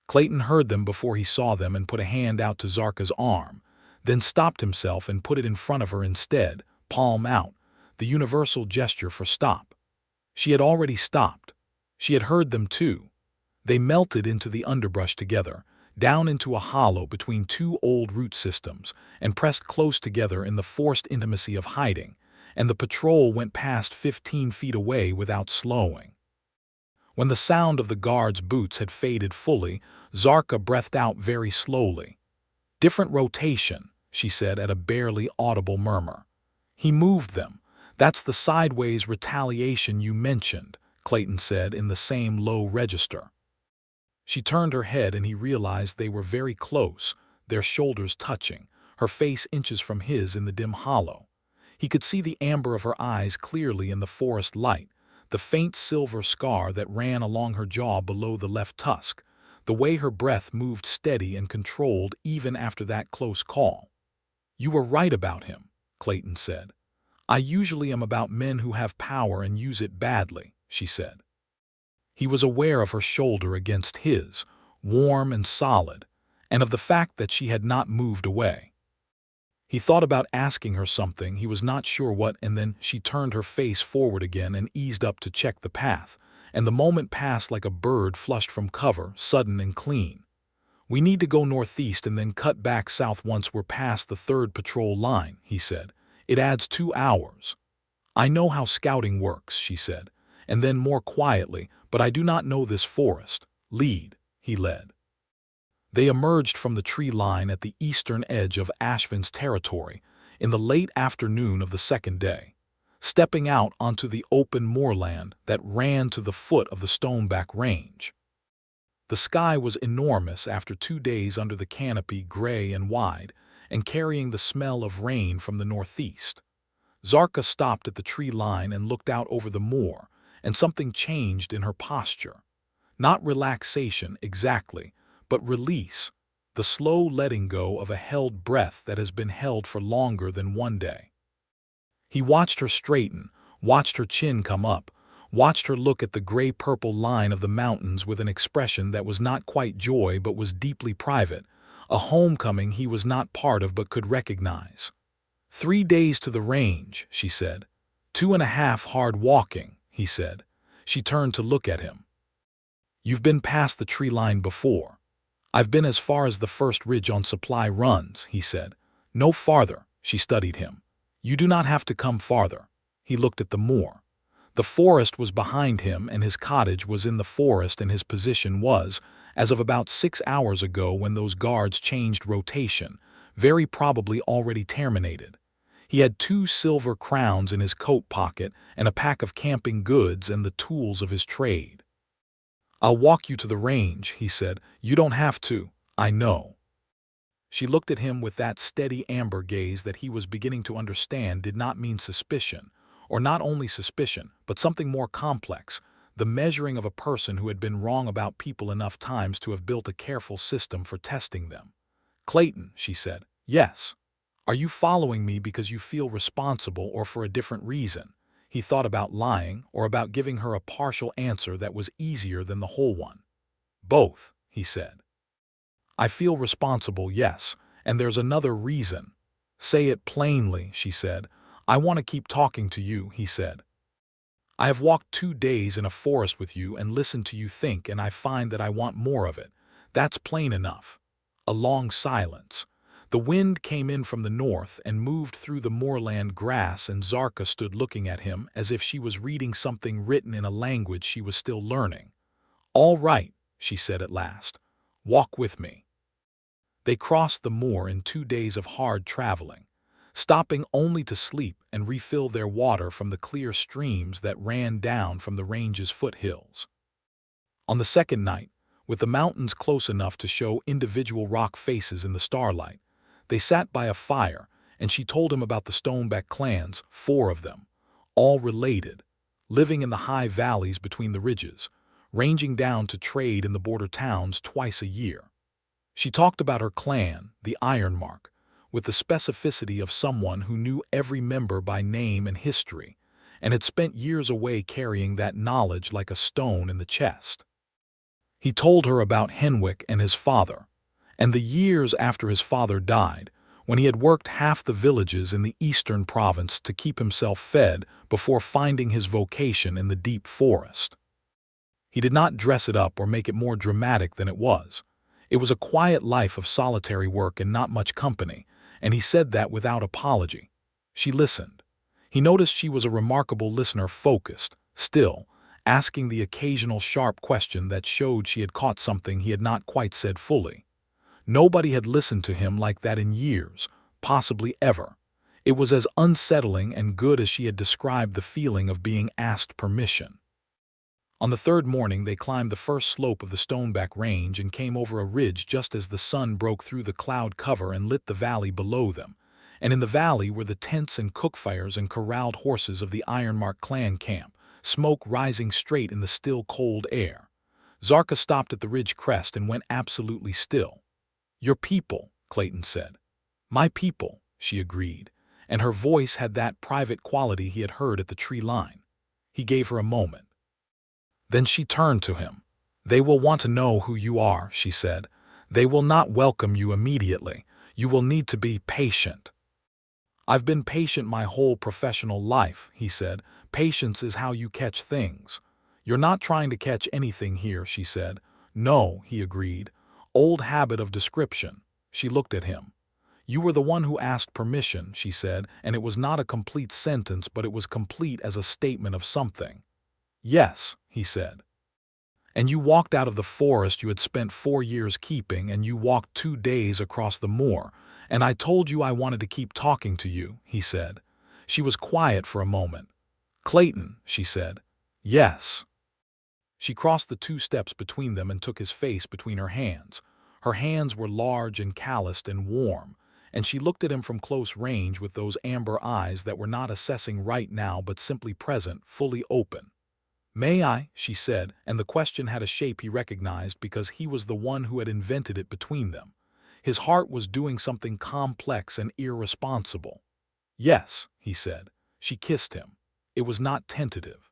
Clayton heard them before he saw them and put a hand out to Zarkha's arm, then stopped himself and put it in front of her instead, palm out, the universal gesture for stop. She had already stopped. She had heard them too. They melted into the underbrush together, down into a hollow between 2 old root systems, and pressed close together in the forced intimacy of hiding, and the patrol went past 15 feet away without slowing. When the sound of the guards' boots had faded fully, Zarkha breathed out very slowly. "Different rotation," she said at a barely audible murmur. "He moved them. That's the sideways retaliation you mentioned," Clayton said in the same low register. She turned her head and he realized they were very close, their shoulders touching, her face inches from his in the dim hollow. He could see the amber of her eyes clearly in the forest light, the faint silver scar that ran along her jaw below the left tusk, the way her breath moved steady and controlled even after that close call. "You were right about him," Clayton said. "I usually am about men who have power and use it badly," she said. He was aware of her shoulder against his, warm and solid, and of the fact that she had not moved away. He thought about asking her something, he was not sure what, and then she turned her face forward again and eased up to check the path, and the moment passed like a bird flushed from cover, sudden and clean. "We need to go northeast and then cut back south once we're past the third patrol line," he said. "It adds 2 hours." "I know how scouting works," she said, and then more quietly, "but I do not know this forest. Lead," he led. They emerged from the tree line at the eastern edge of Ashvin's territory in the late afternoon of the second day, stepping out onto the open moorland that ran to the foot of the Stoneback Range. The sky was enormous after 2 days under the canopy, gray and wide, and carrying the smell of rain from the northeast. Zarkha stopped at the tree line and looked out over the moor, and something changed in her posture. Not relaxation exactly, but release, the slow letting go of a held breath that has been held for longer than 1 day. He watched her straighten, watched her chin come up, watched her look at the gray-purple line of the mountains with an expression that was not quite joy but was deeply private, a homecoming he was not part of but could recognize. 3 days to the range, she said. 2.5 hard walking, he said. She turned to look at him. You've been past the tree line before. I've been as far as the first ridge on supply runs, he said. No farther, she studied him. You do not have to come farther. He looked at the moor. The forest was behind him and his cottage was in the forest and his position was, as of about 6 hours ago when those guards changed rotation, very probably already terminated. He had 2 silver crowns in his coat pocket and a pack of camping goods and the tools of his trade. I'll walk you to the range, he said. You don't have to, I know. She looked at him with that steady amber gaze that he was beginning to understand did not mean suspicion, or not only suspicion, but something more complex, the measuring of a person who had been wrong about people enough times to have built a careful system for testing them. Clayton, she said. Yes. Are you following me because you feel responsible or for a different reason? He thought about lying or about giving her a partial answer that was easier than the whole one. Both, he said. I feel responsible, yes, and there's another reason. Say it plainly, she said. I want to keep talking to you, he said. I have walked 2 days in a forest with you and listened to you think, and I find that I want more of it. That's plain enough. A long silence. The wind came in from the north and moved through the moorland grass, and Zarkha stood looking at him as if she was reading something written in a language she was still learning. All right, she said at last. Walk with me. They crossed the moor in 2 days of hard traveling, stopping only to sleep and refill their water from the clear streams that ran down from the range's foothills. On the second night, with the mountains close enough to show individual rock faces in the starlight, they sat by a fire, and she told him about the Stoneback clans, 4 of them, all related, living in the high valleys between the ridges, ranging down to trade in the border towns twice a year. She talked about her clan, the Ironmark, with the specificity of someone who knew every member by name and history, and had spent years away carrying that knowledge like a stone in the chest. He told her about Henwick and his father, and the years after his father died, when he had worked half the villages in the eastern province to keep himself fed before finding his vocation in the deep forest. He did not dress it up or make it more dramatic than it was. It was a quiet life of solitary work and not much company, and he said that without apology. She listened. He noticed she was a remarkable listener, focused, still, asking the occasional sharp question that showed she had caught something he had not quite said fully. Nobody had listened to him like that in years, possibly ever. It was as unsettling and good as she had described the feeling of being asked permission. On the third morning they climbed the first slope of the Stoneback Range and came over a ridge just as the sun broke through the cloud cover and lit the valley below them, and in the valley were the tents and cookfires and corralled horses of the Ironmark clan camp, smoke rising straight in the still cold air. Zarkha stopped at the ridge crest and went absolutely still. Your people, Clayton said. My people, she agreed, and her voice had that private quality he had heard at the tree line. He gave her a moment. Then she turned to him. They will want to know who you are, she said. They will not welcome you immediately. You will need to be patient. I've been patient my whole professional life, he said. Patience is how you catch things. You're not trying to catch anything here, she said. No, he agreed. Old habit of description. She looked at him. You were the one who asked permission, she said, and it was not a complete sentence, but it was complete as a statement of something. Yes, he said. And you walked out of the forest you had spent 4 years keeping, and you walked 2 days across the moor, and I told you I wanted to keep talking to you, he said. She was quiet for a moment. Clayton, she said. Yes. She crossed the 2 steps between them and took his face between her hands. Her hands were large and calloused and warm, and she looked at him from close range with those amber eyes that were not assessing right now but simply present, fully open. May I? She said, and the question had a shape he recognized because he was the one who had invented it between them. His heart was doing something complex and irresponsible. Yes, he said. She kissed him. It was not tentative.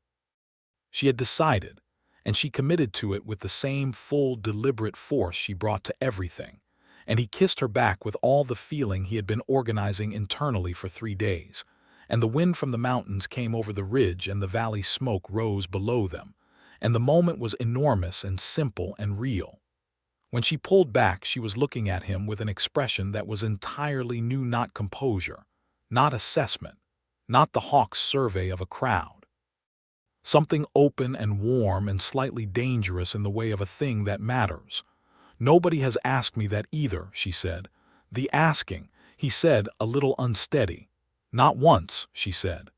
She had decided, and she committed to it with the same full, deliberate force she brought to everything. And he kissed her back with all the feeling he had been organizing internally for 3 days. And the wind from the mountains came over the ridge and the valley smoke rose below them, and the moment was enormous and simple and real. When she pulled back, she was looking at him with an expression that was entirely new, not composure, not assessment, not the hawk's survey of a crowd. Something open and warm and slightly dangerous in the way of a thing that matters. Nobody has asked me that either, she said. The asking, he said, a little unsteady. Not once, she said.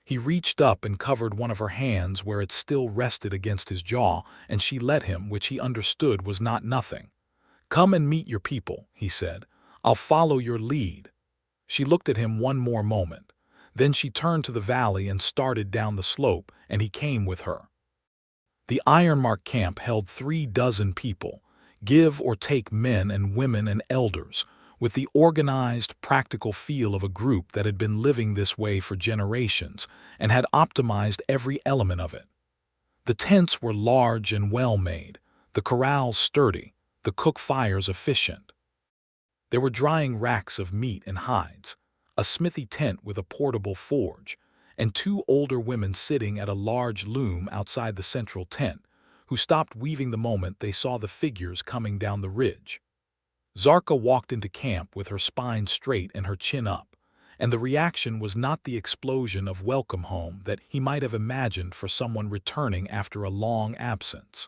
He reached up and covered one of her hands where it still rested against his jaw, and she let him, which he understood was not nothing. Come and meet your people, he said. I'll follow your lead. She looked at him one more moment. Then she turned to the valley and started down the slope, and he came with her. The Ironmark camp held 36 people, give or take men and women and elders, with the organized, practical feel of a group that had been living this way for generations and had optimized every element of it. The tents were large and well-made, the corrals sturdy, the cook fires efficient. There were drying racks of meat and hides, a smithy tent with a portable forge, and 2 older women sitting at a large loom outside the central tent, who stopped weaving the moment they saw the figures coming down the ridge. Zarkha walked into camp with her spine straight and her chin up, and the reaction was not the explosion of welcome home that he might have imagined for someone returning after a long absence.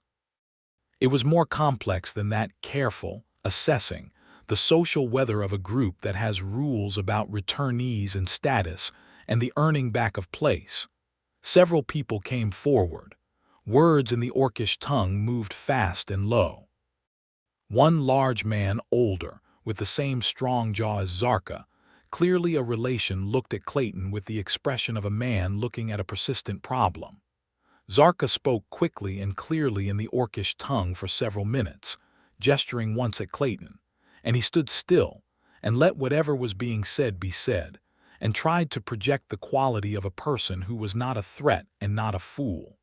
It was more complex than that, careful, assessing, the social weather of a group that has rules about returnees and status and the earning back of place. Several people came forward. Words in the Orcish tongue moved fast and low. One large man, older, with the same strong jaw as Zarkha, clearly a relation, looked at Clayton with the expression of a man looking at a persistent problem. Zarkha spoke quickly and clearly in the Orcish tongue for several minutes, gesturing once at Clayton, and he stood still and let whatever was being said be said, and tried to project the quality of a person who was not a threat and not a fool.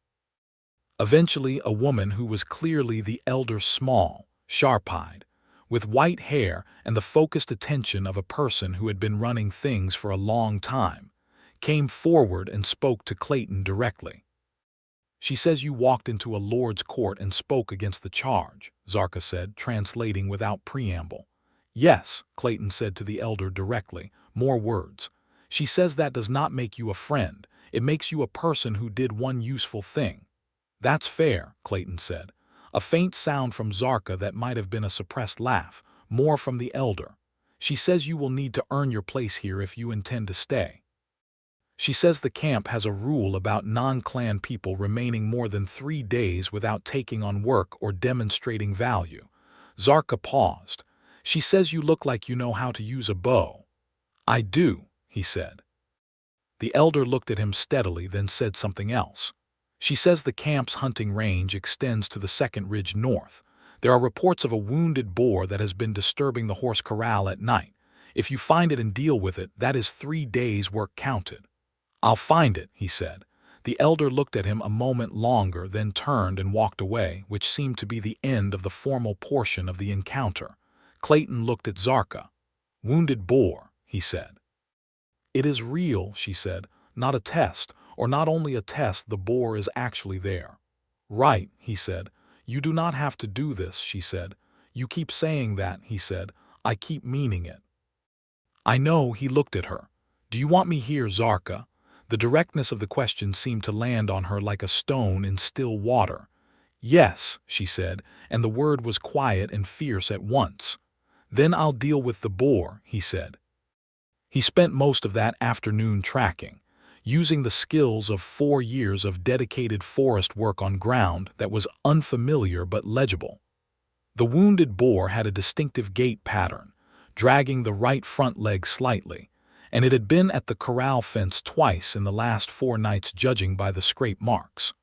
Eventually, a woman who was clearly the elder, small, sharp-eyed, with white hair and the focused attention of a person who had been running things for a long time, came forward and spoke to Clayton directly. She says you walked into a lord's court and spoke against the charge, Zarkha said, translating without preamble. Yes, Clayton said to the elder directly, more words. She says that does not make you a friend, it makes you a person who did one useful thing. That's fair, Clayton said. A faint sound from Zarkha that might have been a suppressed laugh, more from the elder. She says you will need to earn your place here if you intend to stay. She says the camp has a rule about non-clan people remaining more than 3 days without taking on work or demonstrating value. Zarkha paused. She says you look like you know how to use a bow. I do, he said. The elder looked at him steadily, then said something else. She says the camp's hunting range extends to the second ridge north. There are reports of a wounded boar that has been disturbing the horse corral at night. If you find it and deal with it, that is 3 days' work counted. I'll find it, he said. The elder looked at him a moment longer, then turned and walked away, which seemed to be the end of the formal portion of the encounter. Clayton looked at Zarkha. Wounded boar, he said. It is real, she said, not a test, or not only a test, the boar is actually there. Right, he said. You do not have to do this, she said. You keep saying that, he said. I keep meaning it. I know, he looked at her. Do you want me here, Zarkha? The directness of the question seemed to land on her like a stone in still water. Yes, she said, and the word was quiet and fierce at once. Then I'll deal with the boar, he said. He spent most of that afternoon tracking, using the skills of 4 years of dedicated forest work on ground that was unfamiliar but legible. The wounded boar had a distinctive gait pattern, dragging the right front leg slightly, and it had been at the corral fence twice in the last 4 nights judging by the scrape marks.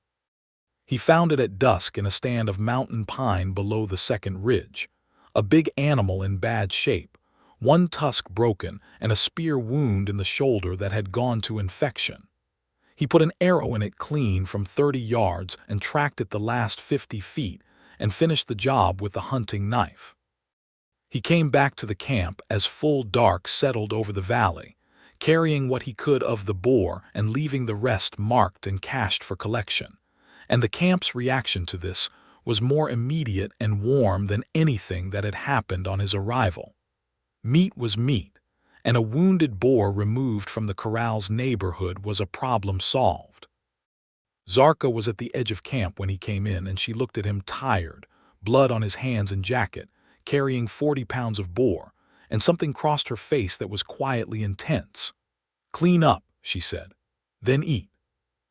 He found it at dusk in a stand of mountain pine below the second ridge, a big animal in bad shape, one tusk broken and a spear wound in the shoulder that had gone to infection. He put an arrow in it clean from 30 yards and tracked it the last 50 feet and finished the job with the hunting knife. He came back to the camp as full dark settled over the valley, carrying what he could of the boar and leaving the rest marked and cached for collection. And the camp's reaction to this was more immediate and warm than anything that had happened on his arrival. Meat was meat, and a wounded boar removed from the corral's neighborhood was a problem solved. Zarkha was at the edge of camp when he came in, and she looked at him tired, blood on his hands and jacket, carrying 40 pounds of boar, and something crossed her face that was quietly intense. "Clean up," she said. "Then eat."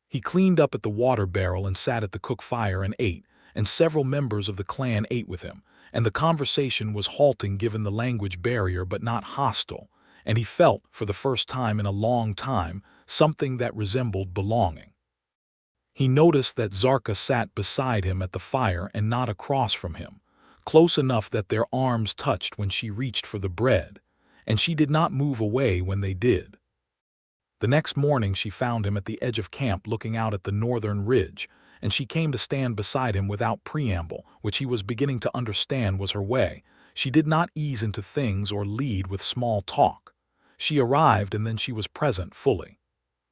He cleaned up at the water barrel and sat at the cook fire and ate, and several members of the clan ate with him, and the conversation was halting given the language barrier but not hostile, and he felt, for the first time in a long time, something that resembled belonging. He noticed that Zarkha sat beside him at the fire and not across from him, close enough that their arms touched when she reached for the bread, and she did not move away when they did. The next morning she found him at the edge of camp looking out at the northern ridge, and she came to stand beside him without preamble, which he was beginning to understand was her way. She did not ease into things or lead with small talk. She arrived and then she was present fully.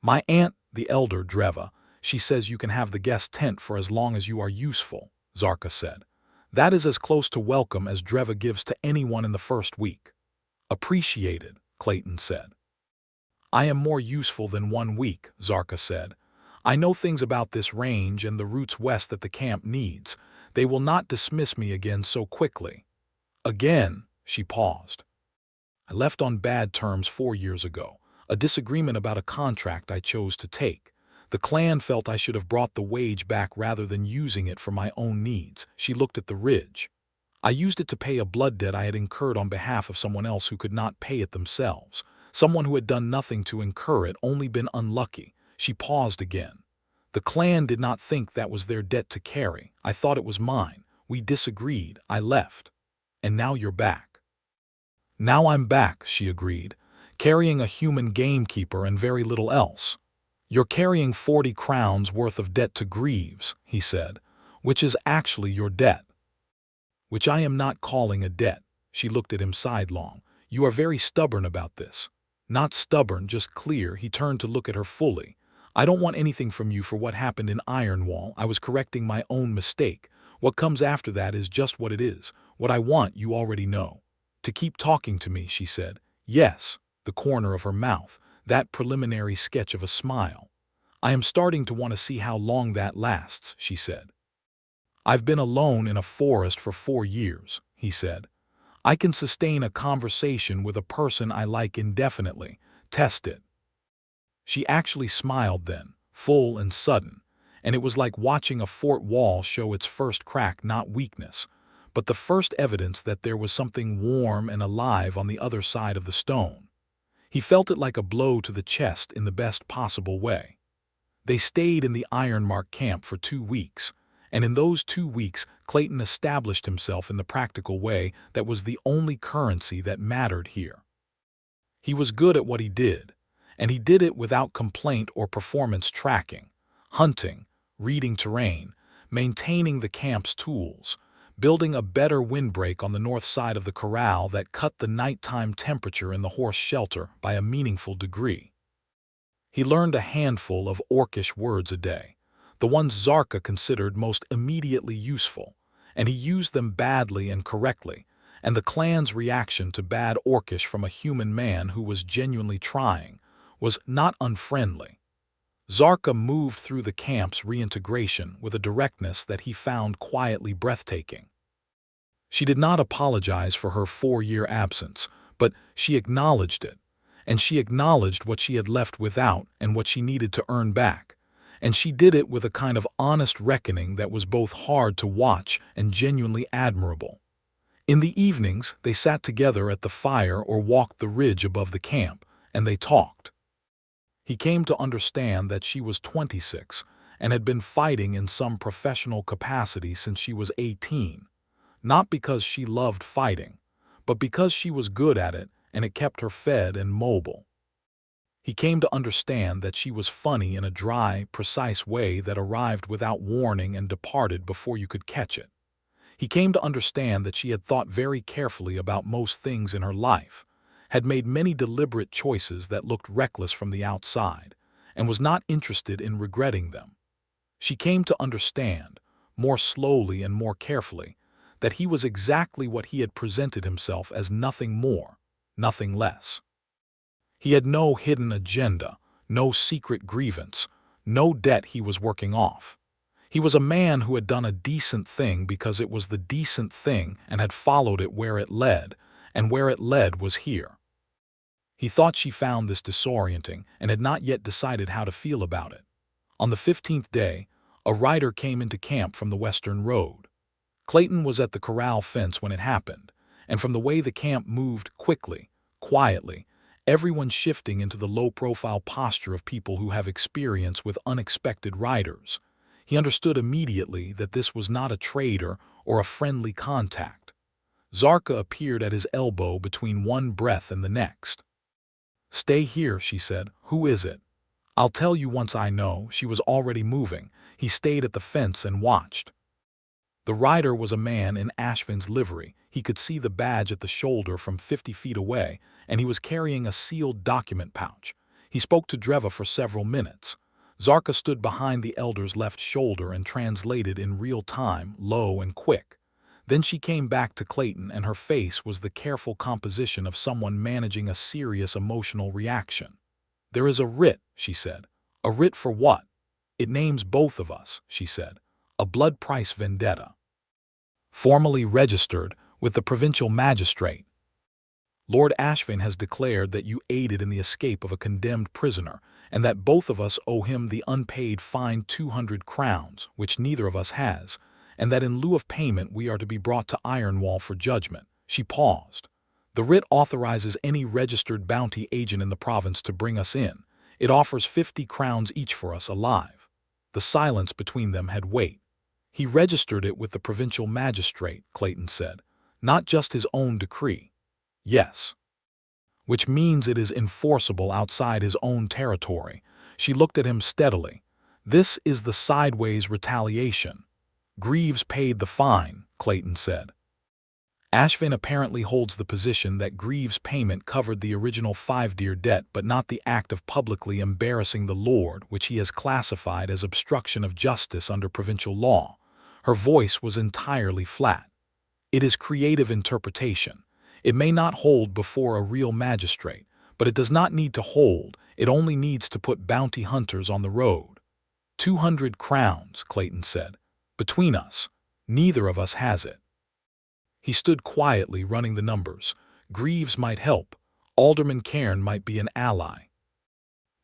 "My aunt, the elder Dreva, she says you can have the guest tent for as long as you are useful," Zarkha said. "That is as close to welcome as Dreva gives to anyone in the first week." "Appreciated," Clayton said. "I am more useful than 1 week," Zarkha said. "I know things about this range and the routes west that the camp needs. They will not dismiss me again so quickly." "Again," she paused. "I left on bad terms 4 years ago, a disagreement about a contract I chose to take. The clan felt I should have brought the wage back rather than using it for my own needs." She looked at the ridge. "I used it to pay a blood debt I had incurred on behalf of someone else who could not pay it themselves. Someone who had done nothing to incur it, only been unlucky." She paused again. "The clan did not think that was their debt to carry. I thought it was mine. We disagreed. I left. And now you're back." "Now I'm back," she agreed, "carrying a human gamekeeper and very little else." "You're carrying 40 crowns worth of debt to Greaves," he said, "which is actually your debt." "Which I am not calling a debt." She looked at him sidelong. "You are very stubborn about this." "Not stubborn, just clear." He turned to look at her fully. "I don't want anything from you for what happened in Ironwall. I was correcting my own mistake. What comes after that is just what it is. What I want you already know." "To keep talking to me," she said. "Yes," the corner of her mouth, that preliminary sketch of a smile. "I am starting to want to see how long that lasts," she said. "I've been alone in a forest for 4 years," he said. "I can sustain a conversation with a person I like indefinitely. Test it." She actually smiled then, full and sudden, and it was like watching a fort wall show its first crack, not weakness, but the first evidence that there was something warm and alive on the other side of the stone. He felt it like a blow to the chest in the best possible way. They stayed in the Ironmark camp for 2 weeks, and in those 2 weeks Clayton established himself in the practical way that was the only currency that mattered here. He was good at what he did, and he did it without complaint or performance tracking, hunting, reading terrain, maintaining the camp's tools, building a better windbreak on the north side of the corral that cut the nighttime temperature in the horse shelter by a meaningful degree. He learned a handful of orcish words a day, the ones Zarkha considered most immediately useful, and he used them badly and correctly, and the clan's reaction to bad orcish from a human man who was genuinely trying was not unfriendly. Zarkha moved through the camp's reintegration with a directness that he found quietly breathtaking. She did not apologize for her 4-year absence, but she acknowledged it, and she acknowledged what she had left without and what she needed to earn back, and she did it with a kind of honest reckoning that was both hard to watch and genuinely admirable. In the evenings, they sat together at the fire or walked the ridge above the camp, and they talked. He came to understand that she was 26 and had been fighting in some professional capacity since she was 18, not because she loved fighting, but because she was good at it and it kept her fed and mobile. He came to understand that she was funny in a dry, precise way that arrived without warning and departed before you could catch it. He came to understand that she had thought very carefully about most things in her life, had made many deliberate choices that looked reckless from the outside, and was not interested in regretting them. She came to understand, more slowly and more carefully, that he was exactly what he had presented himself as, nothing more, nothing less. He had no hidden agenda, no secret grievance, no debt he was working off. He was a man who had done a decent thing because it was the decent thing and had followed it where it led, and where it led was here. He thought she found this disorienting and had not yet decided how to feel about it. On the 15th day, a rider came into camp from the western road. Clayton was at the corral fence when it happened, and from the way the camp moved quickly, quietly, everyone shifting into the low-profile posture of people who have experience with unexpected riders, he understood immediately that this was not a trader or a friendly contact. Zarkha appeared at his elbow between one breath and the next. "Stay here," she said. "Who is it?" "I'll tell you once I know." She was already moving. He stayed at the fence and watched. The rider was a man in Ashvin's livery. He could see the badge at the shoulder from 50 feet away, and he was carrying a sealed document pouch. He spoke to Dreva for several minutes. Zarkha stood behind the elder's left shoulder and translated in real time, low and quick. Then she came back to Clayton, and her face was the careful composition of someone managing a serious emotional reaction. "There is a writ," she said. "A writ for what?" "It names both of us," she said. "A blood price vendetta. Formally registered with the provincial magistrate. Lord Ashvin has declared that you aided in the escape of a condemned prisoner, and that both of us owe him the unpaid fine 200 crowns, which neither of us has, and that in lieu of payment we are to be brought to Ironwall for judgment." She paused. "The writ authorizes any registered bounty agent in the province to bring us in. It offers 50 crowns each for us alive." The silence between them had weight. "He registered it with the provincial magistrate," Clayton said. "Not just his own decree." "Yes." "Which means it is enforceable outside his own territory." She looked at him steadily. "This is the sideways retaliation." "Greaves paid the fine," Clayton said. Ashvin apparently holds the position that Greaves' payment covered the original 5-deer debt but not the act of publicly embarrassing the Lord, which he has classified as obstruction of justice under provincial law. Her voice was entirely flat. "It is creative interpretation. It may not hold before a real magistrate, but it does not need to hold. It only needs to put bounty hunters on the road." 200 crowns, Clayton said. "Between us, neither of us has it." He stood quietly running the numbers. Greaves might help. Alderman Cairn might be an ally.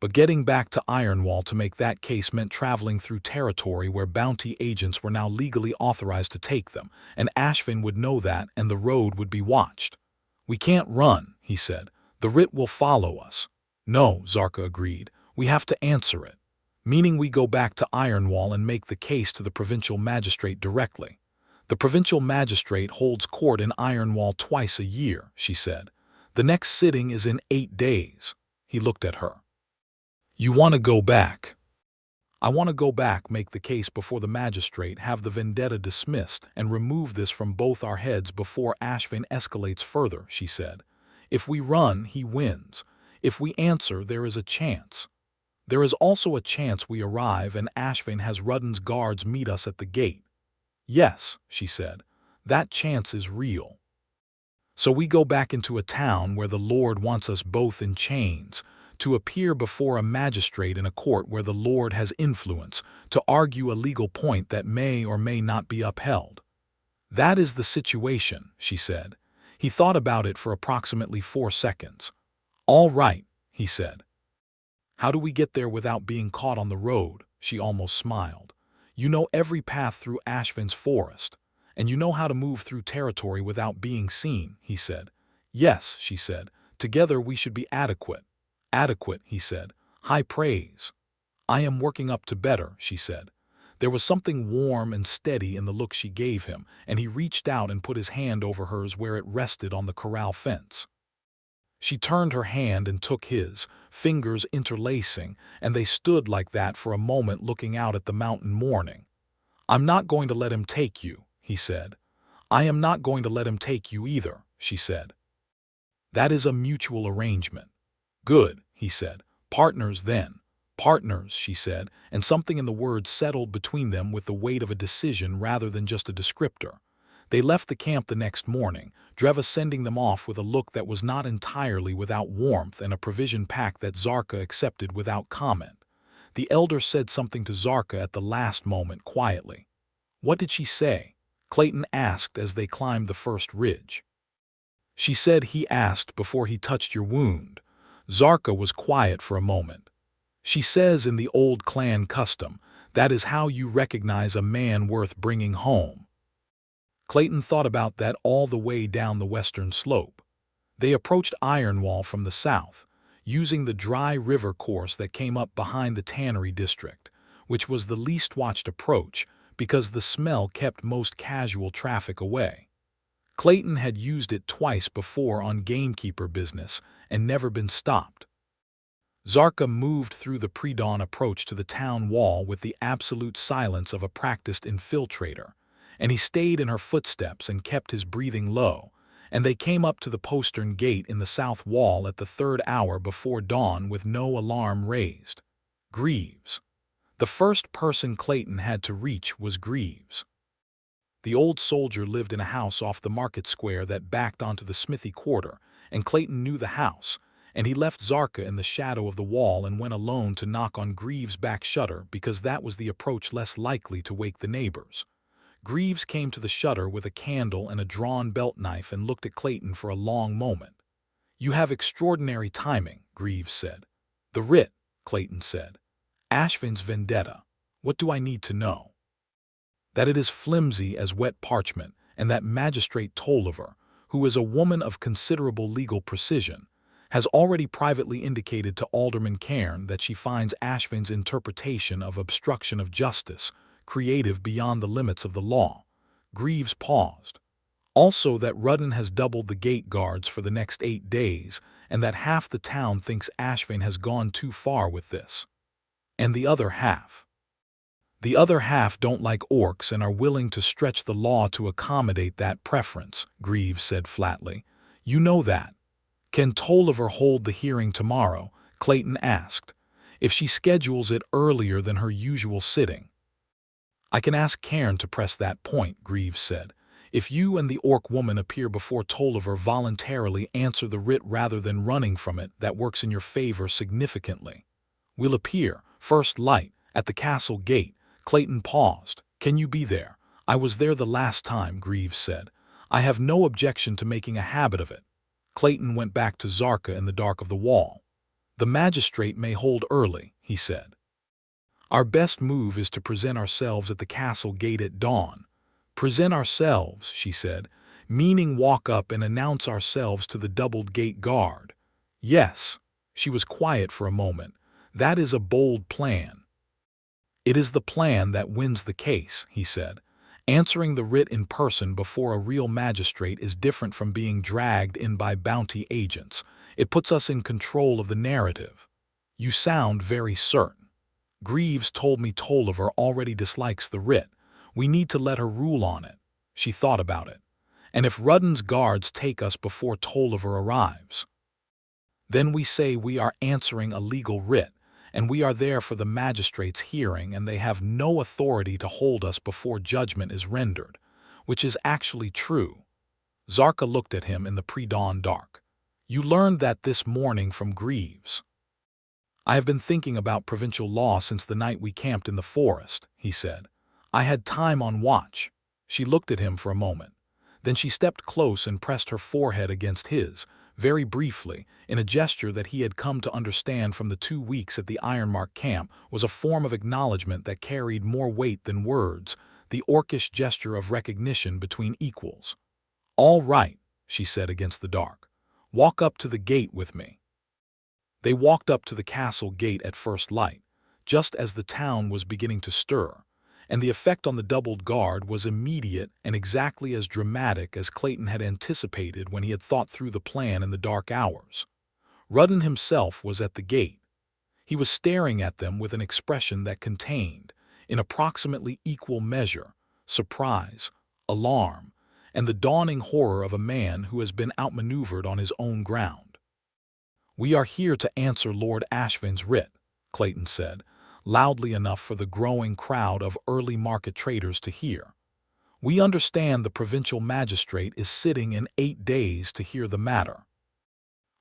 But getting back to Ironwall to make that case meant traveling through territory where bounty agents were now legally authorized to take them, and Ashvin would know that, and the road would be watched. "We can't run," he said. "The writ will follow us." "No," Zarkha agreed. "We have to answer it. Meaning we go back to Ironwall and make the case to the provincial magistrate directly." "The provincial magistrate holds court in Ironwall twice a year," she said. "The next sitting is in 8 days. He looked at her. "You want to go back?" "I want to go back, make the case before the magistrate, have the vendetta dismissed, and remove this from both our heads before Ashvin escalates further," she said. "If we run, he wins. If we answer, there is a chance. There is also a chance we arrive and Ashvin has Rudden's guards meet us at the gate. Yes, she said, that chance is real. So we go back into a town where the Lord wants us both in chains, to appear before a magistrate in a court where the Lord has influence, to argue a legal point that may or may not be upheld. That is the situation, she said. He thought about it for approximately 4 seconds. All right, he said. How do we get there without being caught on the road? She almost smiled. You know every path through Ashvin's forest, and you know how to move through territory without being seen, he said. Yes, she said. Together we should be adequate. Adequate, he said. High praise. I am working up to better, she said. There was something warm and steady in the look she gave him, and he reached out and put his hand over hers where it rested on the corral fence. She turned her hand and took his, fingers interlacing, and they stood like that for a moment looking out at the mountain morning. I'm not going to let him take you, he said. I am not going to let him take you either, she said. That is a mutual arrangement. Good, he said. Partners then. Partners, she said, and something in the words settled between them with the weight of a decision rather than just a descriptor. They left the camp the next morning, Dreva sending them off with a look that was not entirely without warmth and a provision pack that Zarkha accepted without comment. The elder said something to Zarkha at the last moment quietly. What did she say? Clayton asked as they climbed the first ridge. She said he asked before he touched your wound. Zarkha was quiet for a moment. She says in the old clan custom, that is how you recognize a man worth bringing home. Clayton thought about that all the way down the western slope. They approached Ironwall from the south, using the dry river course that came up behind the tannery district, which was the least watched approach because the smell kept most casual traffic away. Clayton had used it twice before on gamekeeper business and never been stopped. Zarkha moved through the pre-dawn approach to the town wall with the absolute silence of a practiced infiltrator, and he stayed in her footsteps and kept his breathing low, and they came up to the postern gate in the south wall at the 3rd hour before dawn with no alarm raised. Greaves. The first person Clayton had to reach was Greaves. The old soldier lived in a house off the market square that backed onto the smithy quarter, and Clayton knew the house, and he left Zarkha in the shadow of the wall and went alone to knock on Greaves' back shutter because that was the approach less likely to wake the neighbors. Greaves came to the shutter with a candle and a drawn belt knife and looked at Clayton for a long moment. You have extraordinary timing, Greaves said. The writ, Clayton said. Ashvin's vendetta. What do I need to know? That it is flimsy as wet parchment, and that Magistrate Tolliver, who is a woman of considerable legal precision, has already privately indicated to Alderman Cairn that she finds Ashvin's interpretation of obstruction of justice creative beyond the limits of the law. Greaves paused. Also that Rudden has doubled the gate guards for the next 8 days, and that half the town thinks Ashvin has gone too far with this. And the other half. The other half don't like orcs and are willing to stretch the law to accommodate that preference, Greaves said flatly. You know that. Can Tolliver hold the hearing tomorrow? Clayton asked. If she schedules it earlier than her usual sitting. I can ask Cairn to press that point, Greaves said. If you and the orc woman appear before Tolliver voluntarily answer the writ rather than running from it, that works in your favor significantly. We'll appear, first light, at the castle gate. Clayton paused. Can you be there? I was there the last time, Greaves said. I have no objection to making a habit of it. Clayton went back to Zarkha in the dark of the wall. The magistrate may hold early, he said. Our best move is to present ourselves at the castle gate at dawn. Present ourselves, she said, meaning walk up and announce ourselves to the doubled gate guard. Yes. She was quiet for a moment. That is a bold plan. It is the plan that wins the case, he said. Answering the writ in person before a real magistrate is different from being dragged in by bounty agents. It puts us in control of the narrative. You sound very certain. Greaves told me Tolliver already dislikes the writ. We need to let her rule on it. She thought about it. And if Rudden's guards take us before Tolliver arrives? Then we say we are answering a legal writ, and we are there for the magistrate's hearing, and they have no authority to hold us before judgment is rendered, which is actually true." Zarkha looked at him in the pre-dawn dark. "You learned that this morning from Greaves." "I have been thinking about provincial law since the night we camped in the forest," he said. "I had time on watch." She looked at him for a moment. Then she stepped close and pressed her forehead against his, very briefly, in a gesture that he had come to understand from the 2 weeks at the Ironmark camp was a form of acknowledgement that carried more weight than words, the orcish gesture of recognition between equals. "All right," she said against the dark. "Walk up to the gate with me." They walked up to the castle gate at first light, just as the town was beginning to stir, and the effect on the doubled guard was immediate and exactly as dramatic as Clayton had anticipated when he had thought through the plan in the dark hours. Rudden himself was at the gate. He was staring at them with an expression that contained, in approximately equal measure, surprise, alarm, and the dawning horror of a man who has been outmaneuvered on his own ground. "We are here to answer Lord Ashvin's writ," Clayton said, loudly enough for the growing crowd of early market traders to hear. "We understand the provincial magistrate is sitting in 8 days to hear the matter.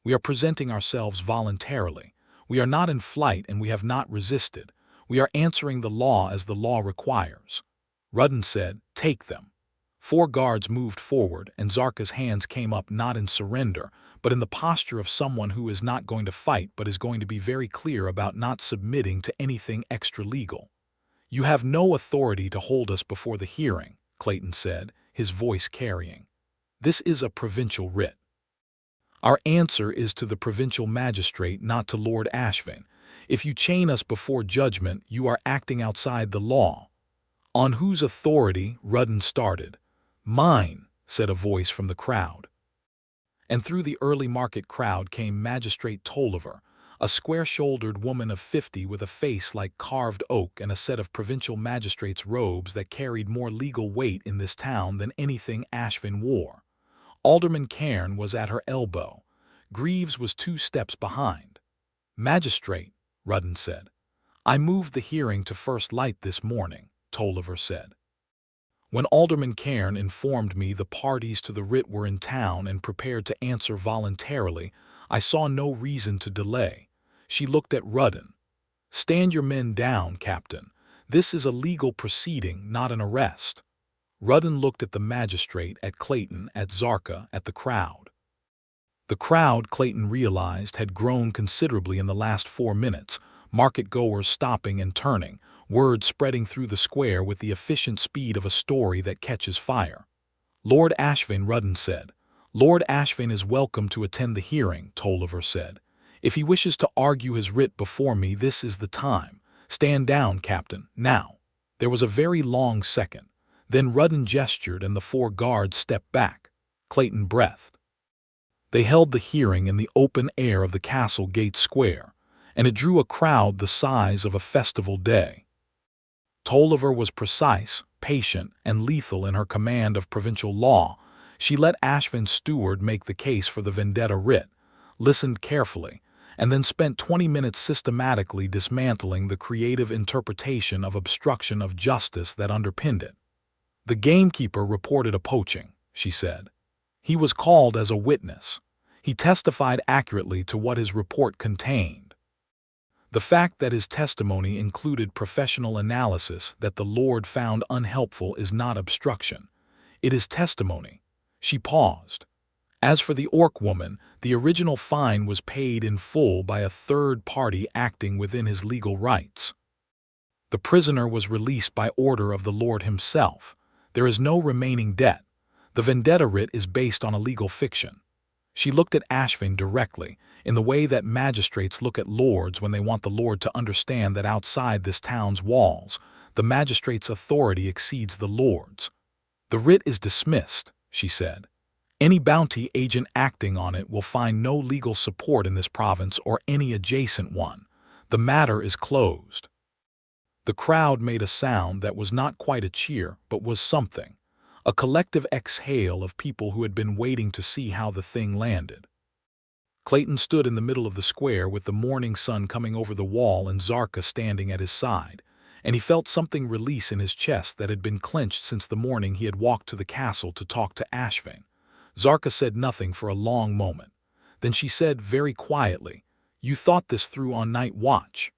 We are presenting ourselves voluntarily. We are not in flight and we have not resisted. We are answering the law as the law requires." Rudden said, "Take them." 4 guards moved forward, and Zarkha's hands came up not in surrender, but in the posture of someone who is not going to fight but is going to be very clear about not submitting to anything extra-legal. "You have no authority to hold us before the hearing," Clayton said, his voice carrying. "This is a provincial writ. Our answer is to the provincial magistrate, not to Lord Ashvin. If you chain us before judgment, you are acting outside the law." "On whose authority?" Rudden started. "Mine," said a voice from the crowd. And through the early market crowd came Magistrate Tolliver, a square-shouldered woman of 50 with a face like carved oak and a set of provincial magistrate's robes that carried more legal weight in this town than anything Ashvin wore. Alderman Cairn was at her elbow. Greaves was 2 steps behind. "Magistrate," Rudden said. "I moved the hearing to first light this morning," Tolliver said. "When Alderman Cairn informed me the parties to the writ were in town and prepared to answer voluntarily, I saw no reason to delay." She looked at Rudden. "Stand your men down, Captain. This is a legal proceeding, not an arrest." Rudden looked at the magistrate, at Clayton, at Zarkha, at the crowd. The crowd, Clayton realized, had grown considerably in the last 4 minutes, market-goers stopping and turning, words spreading through the square with the efficient speed of a story that catches fire. "Lord Ashvin," Rudden said. "Lord Ashvin is welcome to attend the hearing," Tolliver said. "If he wishes to argue his writ before me, this is the time. Stand down, Captain, now." There was a very long second. Then Rudden gestured and the 4 guards stepped back. Clayton breathed. They held the hearing in the open air of the castle gate square, and it drew a crowd the size of a festival day. Tolliver was precise, patient, and lethal in her command of provincial law. She let Ashvin's steward make the case for the vendetta writ, listened carefully, and then spent 20 minutes systematically dismantling the creative interpretation of obstruction of justice that underpinned it. "The gamekeeper reported a poaching," she said. "He was called as a witness. He testified accurately to what his report contained. The fact that his testimony included professional analysis that the Lord found unhelpful is not obstruction. It is testimony." She paused. "As for the orc woman, the original fine was paid in full by a third party acting within his legal rights. The prisoner was released by order of the Lord himself. There is no remaining debt. The vendetta writ is based on a legal fiction." She looked at Ashvin directly, in the way that magistrates look at lords when they want the lord to understand that outside this town's walls, the magistrate's authority exceeds the lord's. "The writ is dismissed," she said. "Any bounty agent acting on it will find no legal support in this province or any adjacent one. The matter is closed." The crowd made a sound that was not quite a cheer, but was something. A collective exhale of people who had been waiting to see how the thing landed. Clayton stood in the middle of the square with the morning sun coming over the wall and Zarkha standing at his side, and he felt something release in his chest that had been clenched since the morning he had walked to the castle to talk to Ashvin. Zarkha said nothing for a long moment. Then she said very quietly, "You thought this through on night watch."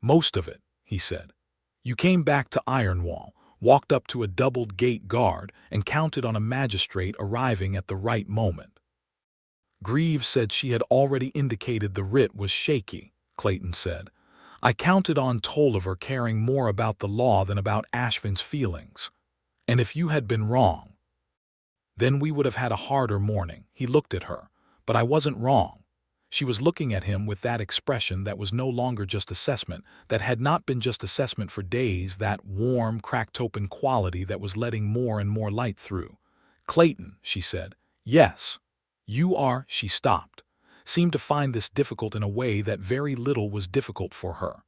"Most of it," he said. "You came back to Ironwall, walked up to a doubled gate guard, and counted on a magistrate arriving at the right moment." Greaves said she had already indicated the writ was shaky, Clayton said. "I counted on Tolliver caring more about the law than about Ashvin's feelings. And if you had been wrong, then we would have had a harder morning." He looked at her. "But I wasn't wrong." She was looking at him with that expression that was no longer just assessment, that had not been just assessment for days, that warm, cracked-open quality that was letting more and more light through. "Clayton," she said. "Yes. You are—" She stopped, seemed to find this difficult in a way that very little was difficult for her.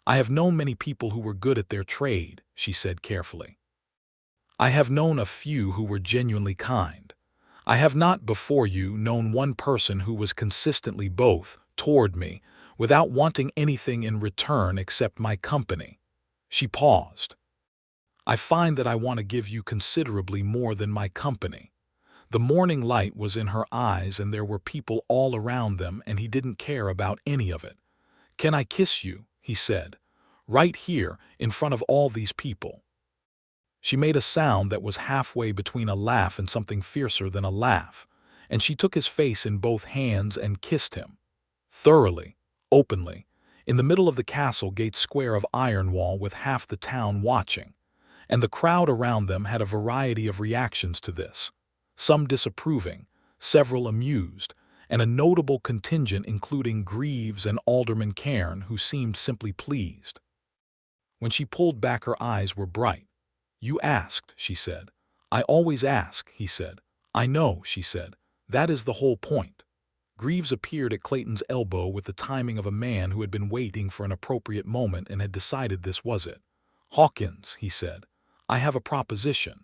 "I have known many people who were good at their trade," she said carefully. "I have known a few who were genuinely kind. I have not, before you, known one person who was consistently both, toward me, without wanting anything in return except my company." She paused. "I find that I want to give you considerably more than my company." The morning light was in her eyes and there were people all around them and he didn't care about any of it. "Can I kiss you?" he said. "Right here, in front of all these people." She made a sound that was halfway between a laugh and something fiercer than a laugh, and she took his face in both hands and kissed him. Thoroughly, openly, in the middle of the castle gate square of Ironwall with half the town watching, and the crowd around them had a variety of reactions to this, some disapproving, several amused, and a notable contingent including Greaves and Alderman Cairn who seemed simply pleased. When she pulled back, her eyes were bright. "You asked," she said. "I always ask," he said. "I know," she said. "That is the whole point." Greaves appeared at Clayton's elbow with the timing of a man who had been waiting for an appropriate moment and had decided this was it. "Hawkins," he said, "I have a proposition.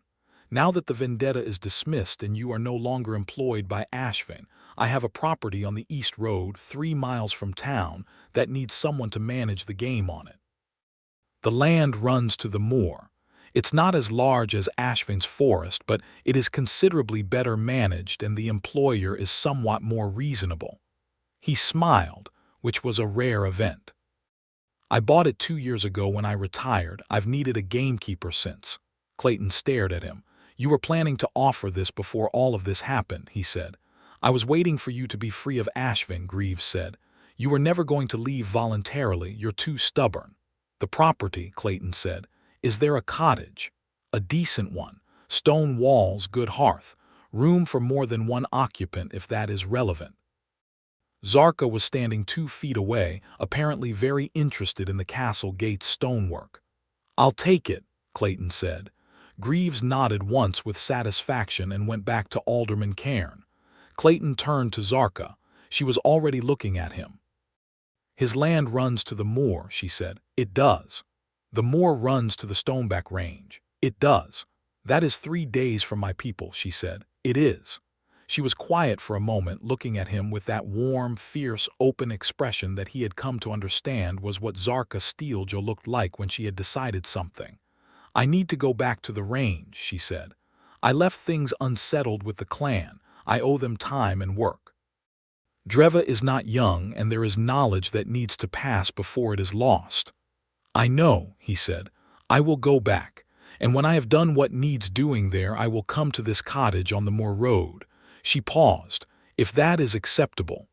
Now that the vendetta is dismissed and you are no longer employed by Ashvin, I have a property on the East Road 3 miles from town that needs someone to manage the game on it. The land runs to the moor. It's not as large as Ashvin's forest, but it is considerably better managed and the employer is somewhat more reasonable." He smiled, which was a rare event. "I bought it 2 years ago when I retired. I've needed a gamekeeper since." Clayton stared at him. "You were planning to offer this before all of this happened," he said. "I was waiting for you to be free of Ashvin," Greaves said. "You were never going to leave voluntarily. You're too stubborn." "The property," Clayton said. "Is there a cottage?" "A decent one. Stone walls, good hearth. Room for more than one occupant if that is relevant." Zarkha was standing 2 feet away, apparently very interested in the castle gate's stonework. "I'll take it," Clayton said. Greaves nodded once with satisfaction and went back to Alderman Cairn. Clayton turned to Zarkha. She was already looking at him. "His land runs to the moor," she said. "It does." "The moor runs to the Stoneback Range." "It does." "That is 3 days from my people," she said. "It is." She was quiet for a moment, looking at him with that warm, fierce, open expression that he had come to understand was what Zarkha Steeljaw looked like when she had decided something. "I need to go back to the range," she said. "I left things unsettled with the clan. I owe them time and work. Dreva is not young, and there is knowledge that needs to pass before it is lost." "I know," he said. "I will go back, and when I have done what needs doing there, I will come to this cottage on the moor road." She paused. "If that is acceptable."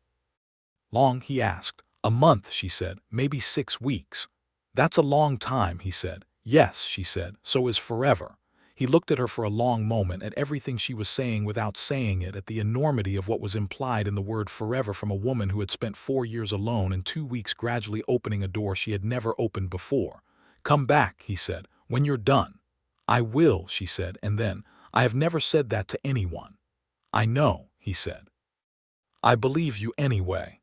"Long?" he asked. "A month," she said. "Maybe 6 weeks." "That's a long time," he said. "Yes," she said. "So is forever." He looked at her for a long moment, at everything she was saying without saying it, at the enormity of what was implied in the word forever from a woman who had spent 4 years alone and 2 weeks gradually opening a door she had never opened before. "Come back," he said, "when you're done." "I will," she said, and then, "I have never said that to anyone." "I know," he said. "I believe you anyway."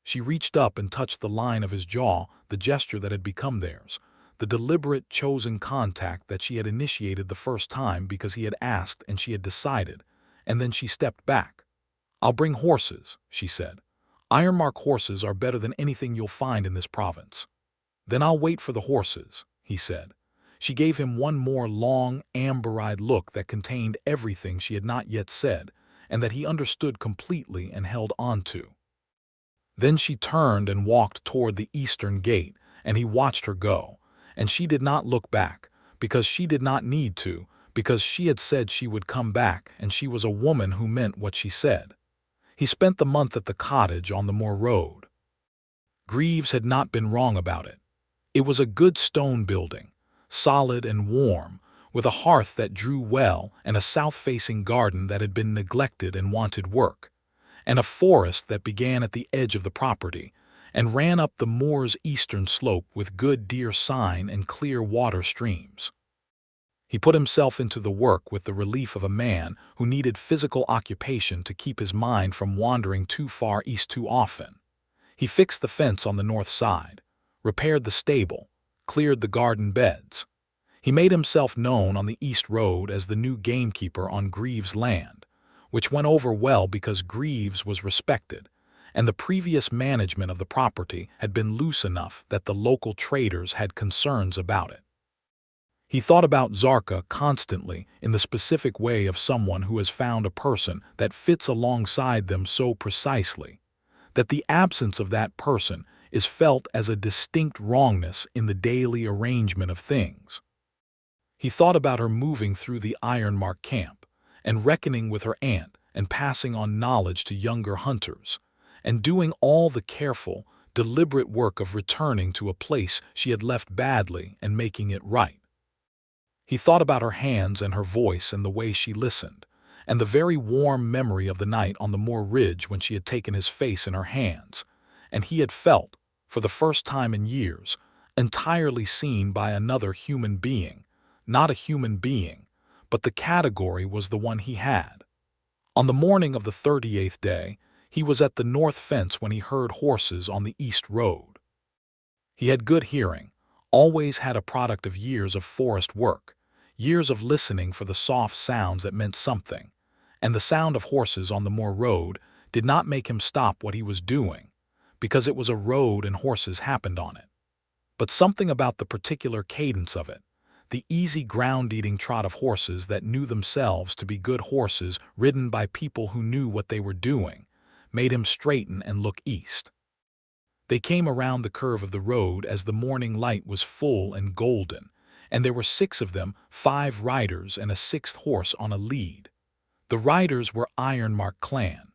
She reached up and touched the line of his jaw, the gesture that had become theirs, the deliberate, chosen contact that she had initiated the first time because he had asked and she had decided, and then she stepped back. "I'll bring horses," she said. Ironmark horses are better than anything you'll find in this province." "Then I'll wait for the horses," he said. She gave him one more long, amber-eyed look that contained everything she had not yet said, and that he understood completely and held on to. Then she turned and walked toward the eastern gate, and he watched her go, and she did not look back, because she did not need to, because she had said she would come back, and she was a woman who meant what she said. He spent the month at the cottage on the moor road. Greaves had not been wrong about it. It was a good stone building, solid and warm, with a hearth that drew well and a south-facing garden that had been neglected and wanted work, and a forest that began at the edge of the property and ran up the moor's eastern slope with good deer sign and clear water streams. He put himself into the work with the relief of a man who needed physical occupation to keep his mind from wandering too far east too often. He fixed the fence on the north side, repaired the stable, cleared the garden beds. He made himself known on the east road as the new gamekeeper on Greaves' land, which went over well because Greaves was respected, and the previous management of the property had been loose enough that the local traders had concerns about it. He thought about Zarkha constantly in the specific way of someone who has found a person that fits alongside them so precisely that the absence of that person is felt as a distinct wrongness in the daily arrangement of things. He thought about her moving through the Ironmark camp and reckoning with her aunt and passing on knowledge to younger hunters and doing all the careful, deliberate work of returning to a place she had left badly and making it right. He thought about her hands and her voice and the way she listened, and the very warm memory of the night on the moor ridge when she had taken his face in her hands, and he had felt, for the first time in years, entirely seen by another human being, not a human being, but the category was the one he had. On the morning of the 38th day, he was at the north fence when he heard horses on the east road. He had good hearing, always had a product of years of forest work, years of listening for the soft sounds that meant something, and the sound of horses on the moor road did not make him stop what he was doing, because it was a road and horses happened on it. But something about the particular cadence of it, the easy ground-eating trot of horses that knew themselves to be good horses ridden by people who knew what they were doing, made him straighten and look east. They came around the curve of the road as the morning light was full and golden, and there were 6 of them, 5 riders and a 6th horse on a lead. The riders were Ironmark clan.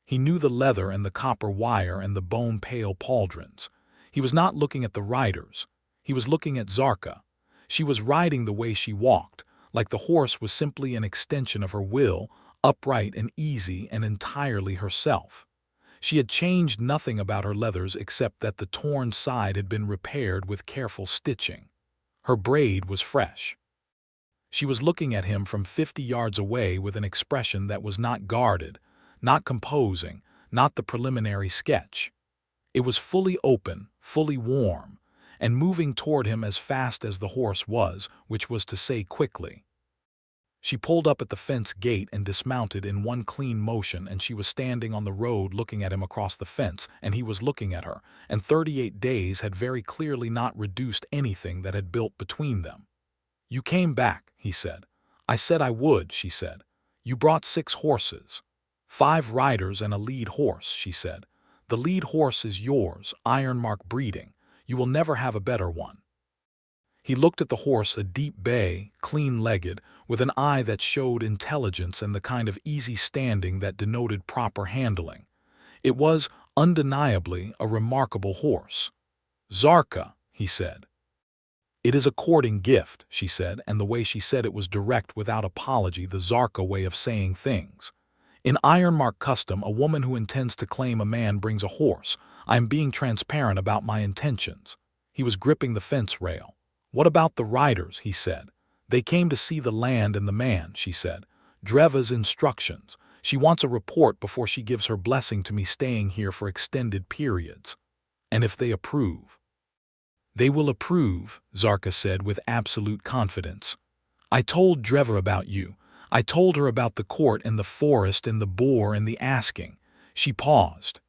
He knew the leather and the copper wire and the bone-pale pauldrons. He was not looking at the riders. He was looking at Zarkha. She was riding the way she walked, like the horse was simply an extension of her will, upright and easy and entirely herself. She had changed nothing about her leathers except that the torn side had been repaired with careful stitching. Her braid was fresh. She was looking at him from 50 yards away with an expression that was not guarded, not composing, not the preliminary sketch. It was fully open, fully warm, and moving toward him as fast as the horse was, which was to say quickly. She pulled up at the fence gate and dismounted in one clean motion, and she was standing on the road looking at him across the fence, and he was looking at her, and 38 days had very clearly not reduced anything that had built between them. "You came back," he said. "I said I would," she said. "You brought 6 horses. 5 riders and a lead horse," she said. "The lead horse is yours, Ironmark breeding. You will never have a better one." He looked at the horse, a deep bay, clean-legged, with an eye that showed intelligence and the kind of easy standing that denoted proper handling. It was, undeniably, a remarkable horse. "Zarkha," he said. "It is a courting gift," she said, and the way she said it was direct without apology, the Zarkha way of saying things. "In Ironmark custom, a woman who intends to claim a man brings a horse. I am being transparent about my intentions." He was gripping the fence rail. "What about the riders?" he said. "They came to see the land and the man," she said. "Dreva's instructions. She wants a report before she gives her blessing to me staying here for extended periods. And if they approve—" "They will approve," Zarkha said with absolute confidence. "I told Dreva about you. I told her about the court and the forest and the boar and the asking." She paused.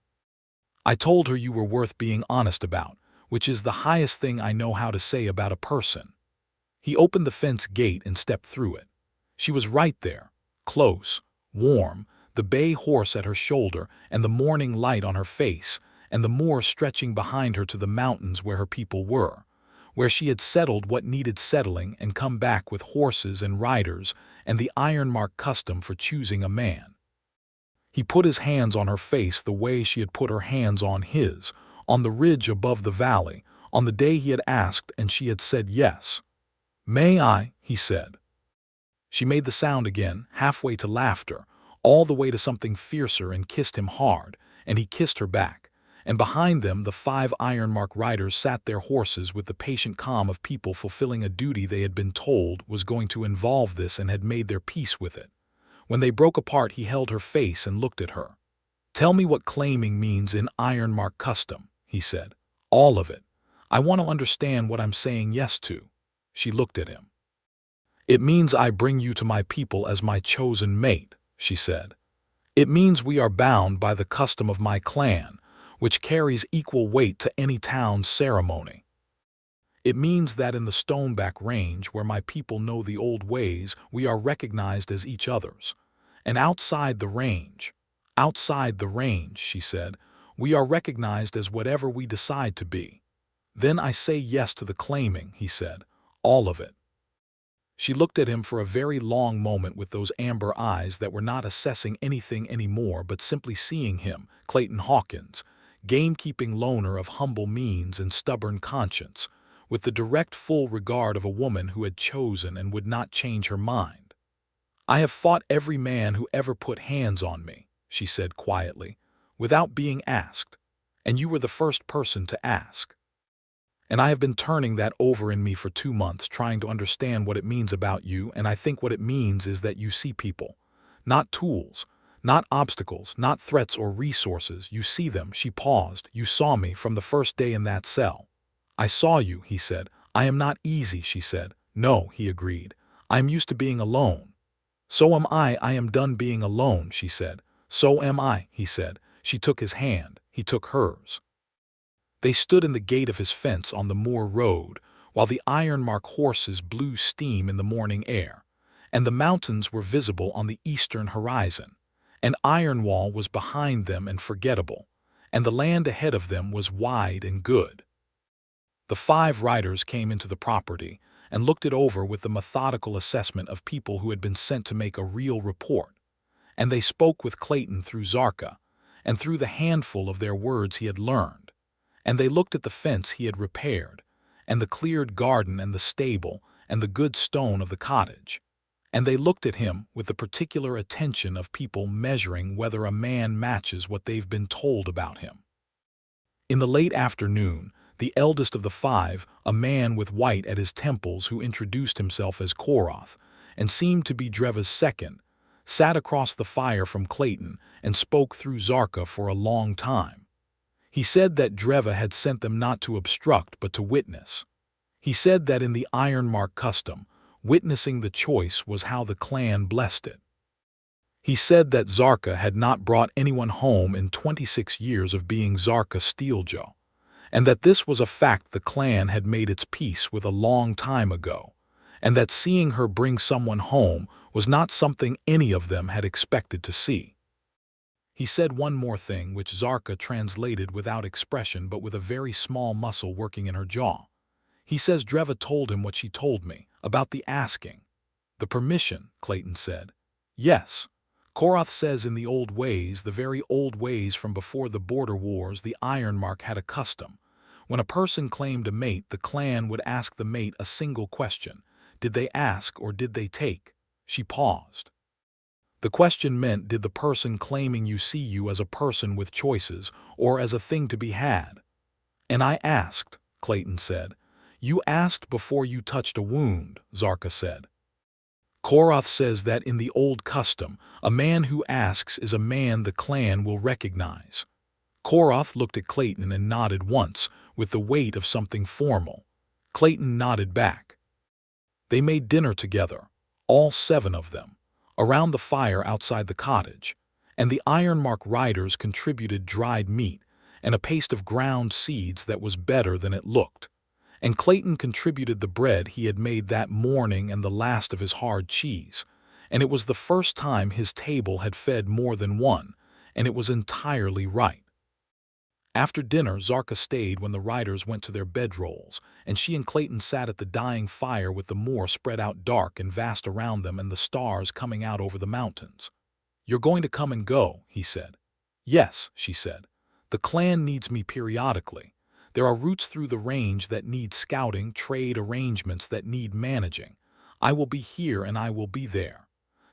I told her you were worth being honest about, which is the highest thing I know how to say about a person." He opened the fence gate and stepped through it. She was right there, close, warm, the bay horse at her shoulder and the morning light on her face, and the moor stretching behind her to the mountains where her people were, where she had settled what needed settling and come back with horses and riders and the iron-mark custom for choosing a man. He put his hands on her face the way she had put her hands on his, on the ridge above the valley, on the day he had asked and she had said yes. "May I?" he said. She made the sound again, halfway to laughter, all the way to something fiercer, and kissed him hard, and he kissed her back. And behind them the 5 iron-mark riders sat their horses with the patient calm of people fulfilling a duty they had been told was going to involve this and had made their peace with it. When they broke apart, he held her face and looked at her. "Tell me what claiming means in iron-mark custom," he said. "All of it. I want to understand what I'm saying yes to." She looked at him. "It means I bring you to my people as my chosen mate," she said. "It means we are bound by the custom of my clan, which carries equal weight to any town's ceremony. It means that in the Stoneback Range, where my people know the old ways, we are recognized as each other's. And outside the range, she said, we are recognized as whatever we decide to be. Then I say yes to the claiming," he said, "all of it." She looked at him for a very long moment with those amber eyes that were not assessing anything anymore but simply seeing him, Clayton Hawkins, gamekeeping loner of humble means and stubborn conscience, with the direct full regard of a woman who had chosen and would not change her mind. "I have fought every man who ever put hands on me," she said quietly, "without being asked, and you were the first person to ask. And I have been turning that over in me for 2 months, trying to understand what it means about you, and I think what it means is that you see people. Not tools, not obstacles, not threats or resources. You see them." She paused. "You saw me from the first day in that cell." "I saw you," he said. "I am not easy," she said. "No," he agreed. "I am used to being alone." "So am I am done being alone," she said. "So am I," he said. She took his hand. He took hers. They stood in the gate of his fence on the moor road, while the iron-mark horses blew steam in the morning air, and the mountains were visible on the eastern horizon, and Ironwall was behind them and forgettable, and the land ahead of them was wide and good. The 5 riders came into the property and looked it over with the methodical assessment of people who had been sent to make a real report, and they spoke with Clayton through Zarkha, and through the handful of their words he had learned, and they looked at the fence he had repaired, and the cleared garden and the stable and the good stone of the cottage, and they looked at him with the particular attention of people measuring whether a man matches what they've been told about him. In the late afternoon, the eldest of the 5, a man with white at his temples who introduced himself as Korath and seemed to be Dreva's second, sat across the fire from Clayton and spoke through Zarkha for a long time. He said that Dreva had sent them not to obstruct but to witness. He said that in the iron-mark custom, witnessing the choice was how the clan blessed it. He said that Zarkha had not brought anyone home in 26 years of being Zarkha Steeljaw, and that this was a fact the clan had made its peace with a long time ago, and that seeing her bring someone home was not something any of them had expected to see. He said one more thing which Zarkha translated without expression but with a very small muscle working in her jaw. He says Dreva told him what she told me, about the asking. "The permission," Clayton said. "Yes. Korath says in the old ways, the very old ways from before the border wars, the Ironmark had a custom. When a person claimed a mate, the clan would ask the mate a single question. Did they ask or did they take?" She paused. The question meant, did the person claiming you see you as a person with choices or as a thing to be had? "And I asked," Clayton said. "You asked before you touched a wound," Zarkha said. "Korath says that in the old custom, a man who asks is a man the clan will recognize." Korath looked at Clayton and nodded once, with the weight of something formal. Clayton nodded back. They made dinner together, all 7 of them, around the fire outside the cottage, and the Ironmark riders contributed dried meat, and a paste of ground seeds that was better than it looked. And Clayton contributed the bread he had made that morning and the last of his hard cheese, and it was the first time his table had fed more than one, and it was entirely right. After dinner, Zarkha stayed when the riders went to their bedrolls, and she and Clayton sat at the dying fire with the moor spread out dark and vast around them and the stars coming out over the mountains. "You're going to come and go," he said. "Yes," she said. "The clan needs me periodically. There are routes through the range that need scouting, trade arrangements that need managing. I will be here and I will be there.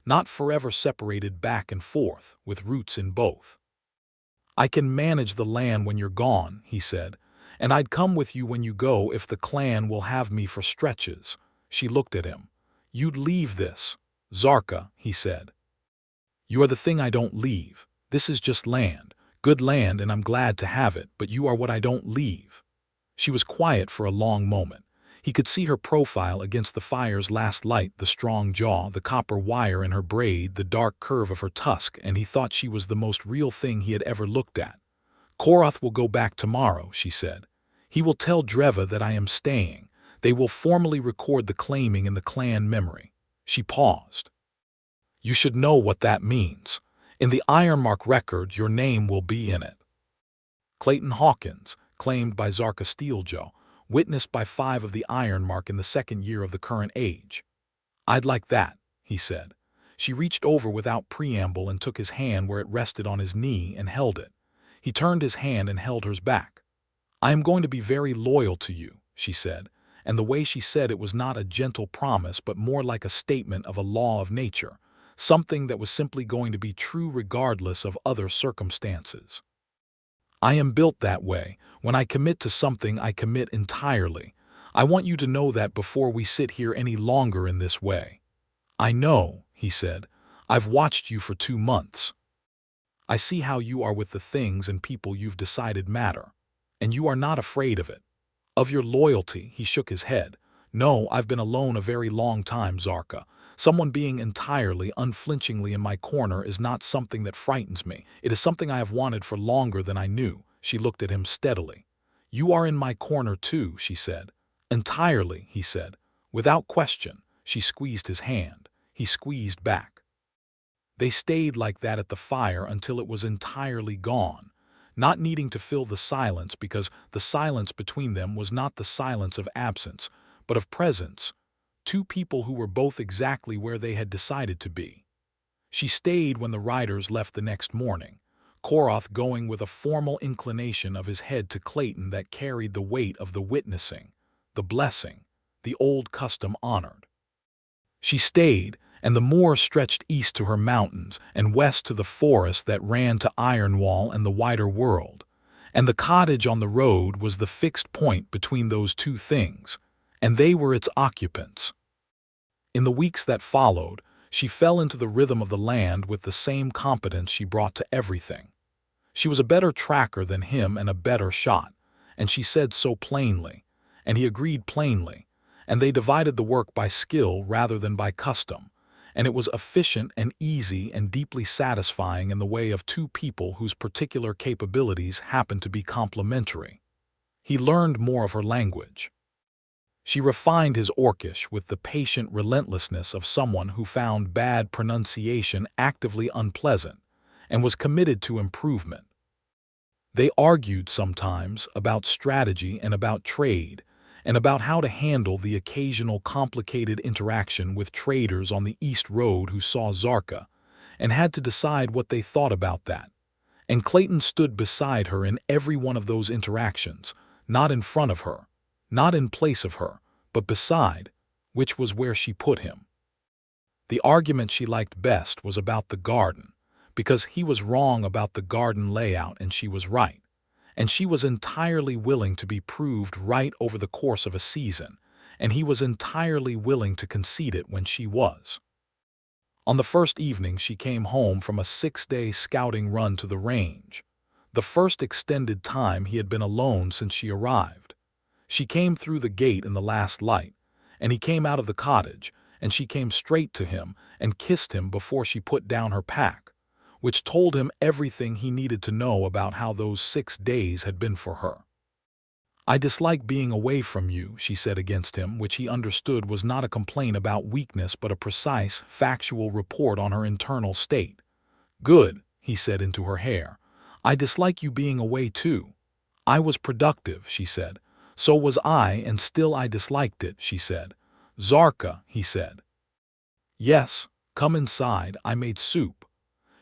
Not forever separated back and forth, with roots in both." "I can manage the land when you're gone," he said, "and I'd come with you when you go if the clan will have me for stretches." She looked at him. "You'd leave this." "Zarkha," he said. "You are the thing I don't leave. This is just land, good land, and I'm glad to have it, but you are what I don't leave." She was quiet for a long moment. He could see her profile against the fire's last light, the strong jaw, the copper wire in her braid, the dark curve of her tusk, and he thought she was the most real thing he had ever looked at. "Koroth will go back tomorrow," she said. "He will tell Dreva that I am staying. They will formally record the claiming in the clan memory." She paused. "You should know what that means. In the Ironmark record, your name will be in it." Clayton Hawkins, claimed by Zarkha Steeljaw, witnessed by 5 of the Ironmark in the second year of the current age. "I'd like that," he said. She reached over without preamble and took his hand where it rested on his knee and held it. He turned his hand and held hers back. "I am going to be very loyal to you," she said, and the way she said it was not a gentle promise but more like a statement of a law of nature, something that was simply going to be true regardless of other circumstances. "I am built that way. When I commit to something, I commit entirely. I want you to know that before we sit here any longer in this way." "I know," he said. "I've watched you for 2 months. I see how you are with the things and people you've decided matter. And you are not afraid of it. Of your loyalty." He shook his head. "No, I've been alone a very long time, Zarkha. Someone being entirely, unflinchingly in my corner is not something that frightens me. It is something I have wanted for longer than I knew." She looked at him steadily. "You are in my corner too," she said. "Entirely," he said. Without question. She squeezed his hand. He squeezed back. They stayed like that at the fire until it was entirely gone, not needing to fill the silence because the silence between them was not the silence of absence, but of presence. 2 people who were both exactly where they had decided to be. She stayed when the riders left the next morning, Koroth going with a formal inclination of his head to Clayton that carried the weight of the witnessing, the blessing, the old custom honored. She stayed, and the moor stretched east to her mountains and west to the forest that ran to Ironwall and the wider world, and the cottage on the road was the fixed point between those 2 things, and they were its occupants. In the weeks that followed, she fell into the rhythm of the land with the same competence she brought to everything. She was a better tracker than him and a better shot, and she said so plainly, and he agreed plainly, and they divided the work by skill rather than by custom, and it was efficient and easy and deeply satisfying in the way of 2 people whose particular capabilities happened to be complementary. He learned more of her language. She refined his Orcish with the patient relentlessness of someone who found bad pronunciation actively unpleasant and was committed to improvement. They argued sometimes about strategy and about trade, and about how to handle the occasional complicated interaction with traders on the East Road who saw Zarkha, and had to decide what they thought about that. And Clayton stood beside her in every one of those interactions, not in front of her, not in place of her, but beside, which was where she put him. The argument she liked best was about the garden, because he was wrong about the garden layout and she was right. And she was entirely willing to be proved right over the course of a season, and he was entirely willing to concede it when she was. On the first evening she came home from a 6-day scouting run to the range, the first extended time he had been alone since she arrived. She came through the gate in the last light, and he came out of the cottage, and she came straight to him and kissed him before she put down her pack, which told him everything he needed to know about how those 6 days had been for her. "I dislike being away from you," she said against him, which he understood was not a complaint about weakness but a precise, factual report on her internal state. "Good," he said into her hair. "I dislike you being away too." "I was productive," she said. "So was I, and still I disliked it," she said. "Zarkha," he said. "Yes, come inside, I made soup."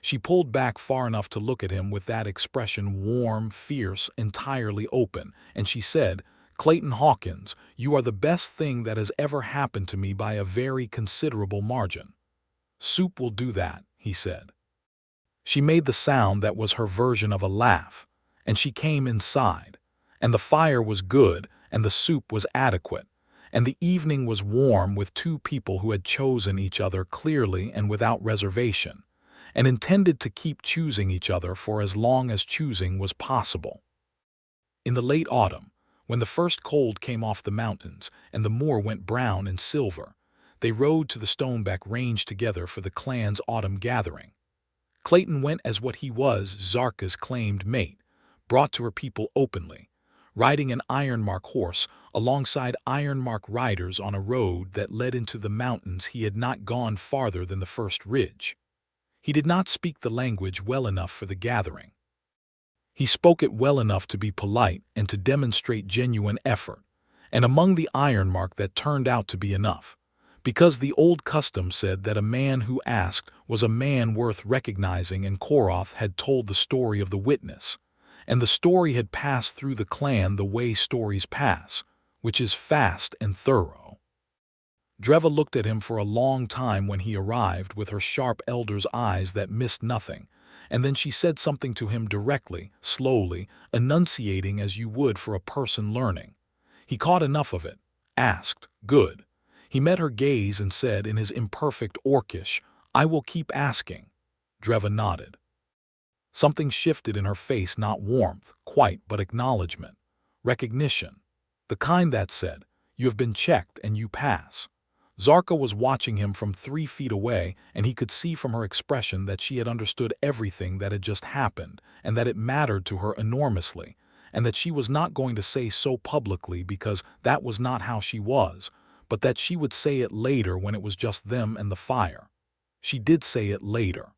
She pulled back far enough to look at him with that expression, warm, fierce, entirely open, and she said, "Clayton Hawkins, you are the best thing that has ever happened to me by a very considerable margin." "Soup will do that," he said. She made the sound that was her version of a laugh, and she came inside, and the fire was good, and the soup was adequate, and the evening was warm with 2 people who had chosen each other clearly and without reservation, and intended to keep choosing each other for as long as choosing was possible. In the late autumn, when the first cold came off the mountains and the moor went brown and silver, they rode to the Stoneback Range together for the clan's autumn gathering. Clayton went as what he was, Zarkha's claimed mate, brought to her people openly, riding an Ironmark horse alongside Ironmark riders on a road that led into the mountains. He had not gone farther than the first ridge. He did not speak the language well enough for the gathering. He spoke it well enough to be polite and to demonstrate genuine effort, and among the Ironmark that turned out to be enough, because the old custom said that a man who asked was a man worth recognizing, and Koroth had told the story of the witness, and the story had passed through the clan the way stories pass, which is fast and thorough. Dreva looked at him for a long time when he arrived with her sharp elder's eyes that missed nothing, and then she said something to him directly, slowly, enunciating as you would for a person learning. He caught enough of it, asked, "Good." He met her gaze and said in his imperfect Orcish, "I will keep asking." Dreva nodded. Something shifted in her face, not warmth, quite, but acknowledgement, recognition, the kind that said, "You have been checked and you pass." Zarkha was watching him from 3 feet away, and he could see from her expression that she had understood everything that had just happened, and that it mattered to her enormously, and that she was not going to say so publicly because that was not how she was, but that she would say it later when it was just them and the fire. She did say it later.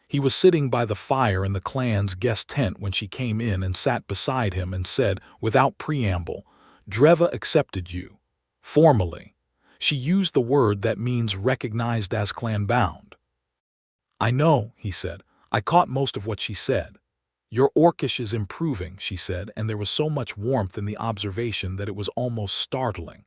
He was sitting by the fire in the clan's guest tent when she came in and sat beside him and said, without preamble, "Dreva accepted you. Formally." She used the word that means recognized as clan-bound. "I know," he said. "I caught most of what she said." "Your Orcish is improving," she said, and there was so much warmth in the observation that it was almost startling.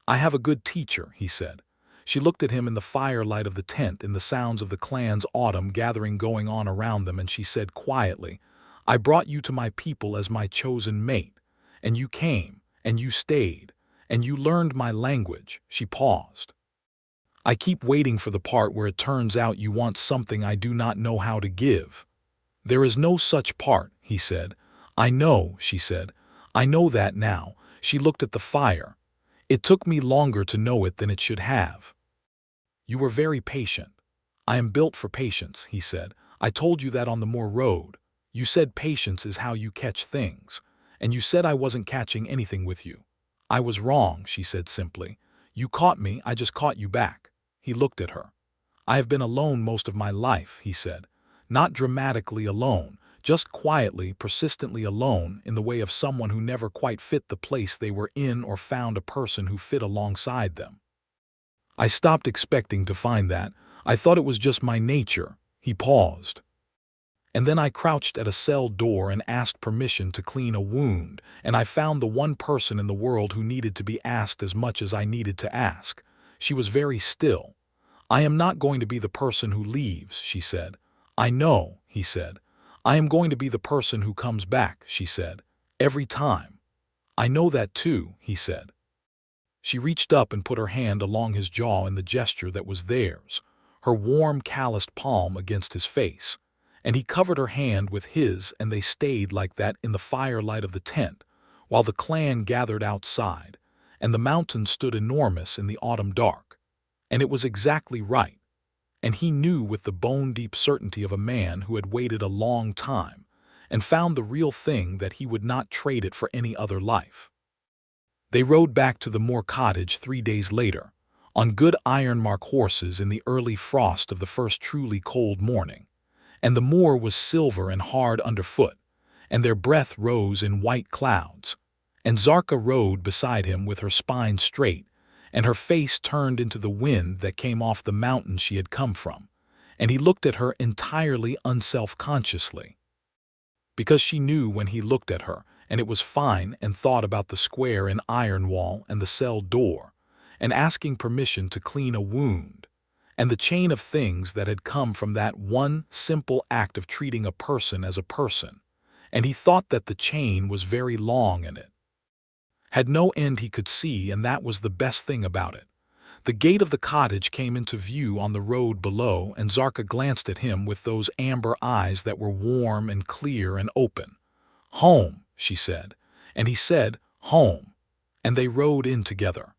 "I have a good teacher," he said. She looked at him in the firelight of the tent, in the sounds of the clan's autumn gathering going on around them, and she said quietly, "I brought you to my people as my chosen mate, and you came, and you stayed, and you learned my language." She paused. "I keep waiting for the part where it turns out you want something I do not know how to give." "There is no such part," he said. "I know," she said. "I know that now." She looked at the fire. "It took me longer to know it than it should have." "You were very patient." "I am built for patience," he said. "I told you that on the moor road. You said patience is how you catch things, and you said I wasn't catching anything with you." "I was wrong," she said simply. "You caught me, I just caught you back." He looked at her. "I have been alone most of my life," he said. "Not dramatically alone, just quietly, persistently alone, in the way of someone who never quite fit the place they were in or found a person who fit alongside them. I stopped expecting to find that. I thought it was just my nature." He paused. "And then I crouched at a cell door and asked permission to clean a wound, and I found the one person in the world who needed to be asked as much as I needed to ask." She was very still. "I am not going to be the person who leaves," she said. "I know," he said. "I am going to be the person who comes back," she said. "Every time." "I know that too," he said. She reached up and put her hand along his jaw in the gesture that was theirs, her warm, calloused palm against his face. And he covered her hand with his, and they stayed like that in the firelight of the tent, while the clan gathered outside, and the mountain stood enormous in the autumn dark. And it was exactly right. and he knew with the bone-deep certainty of a man who had waited a long time and found the real thing that he would not trade it for any other life. They rode back to the Moore cottage 3 days later, on good ironmark horses in the early frost of the first truly cold morning, and the moor was silver and hard underfoot, and their breath rose in white clouds, and Zarkha rode beside him with her spine straight, and her face turned into the wind that came off the mountain she had come from, and he looked at her entirely unself-consciously. Because she knew when he looked at her, and it was fine, and thought about the square in Ironwall and the cell door, and asking permission to clean a wound, and the chain of things that had come from that one simple act of treating a person as a person, and he thought that the chain was very long in it. Had no end he could see, and that was the best thing about it. The gate of the cottage came into view on the road below, and Zarkha glanced at him with those amber eyes that were warm and clear and open. "Home," she said, and he said, "Home," and they rode in together.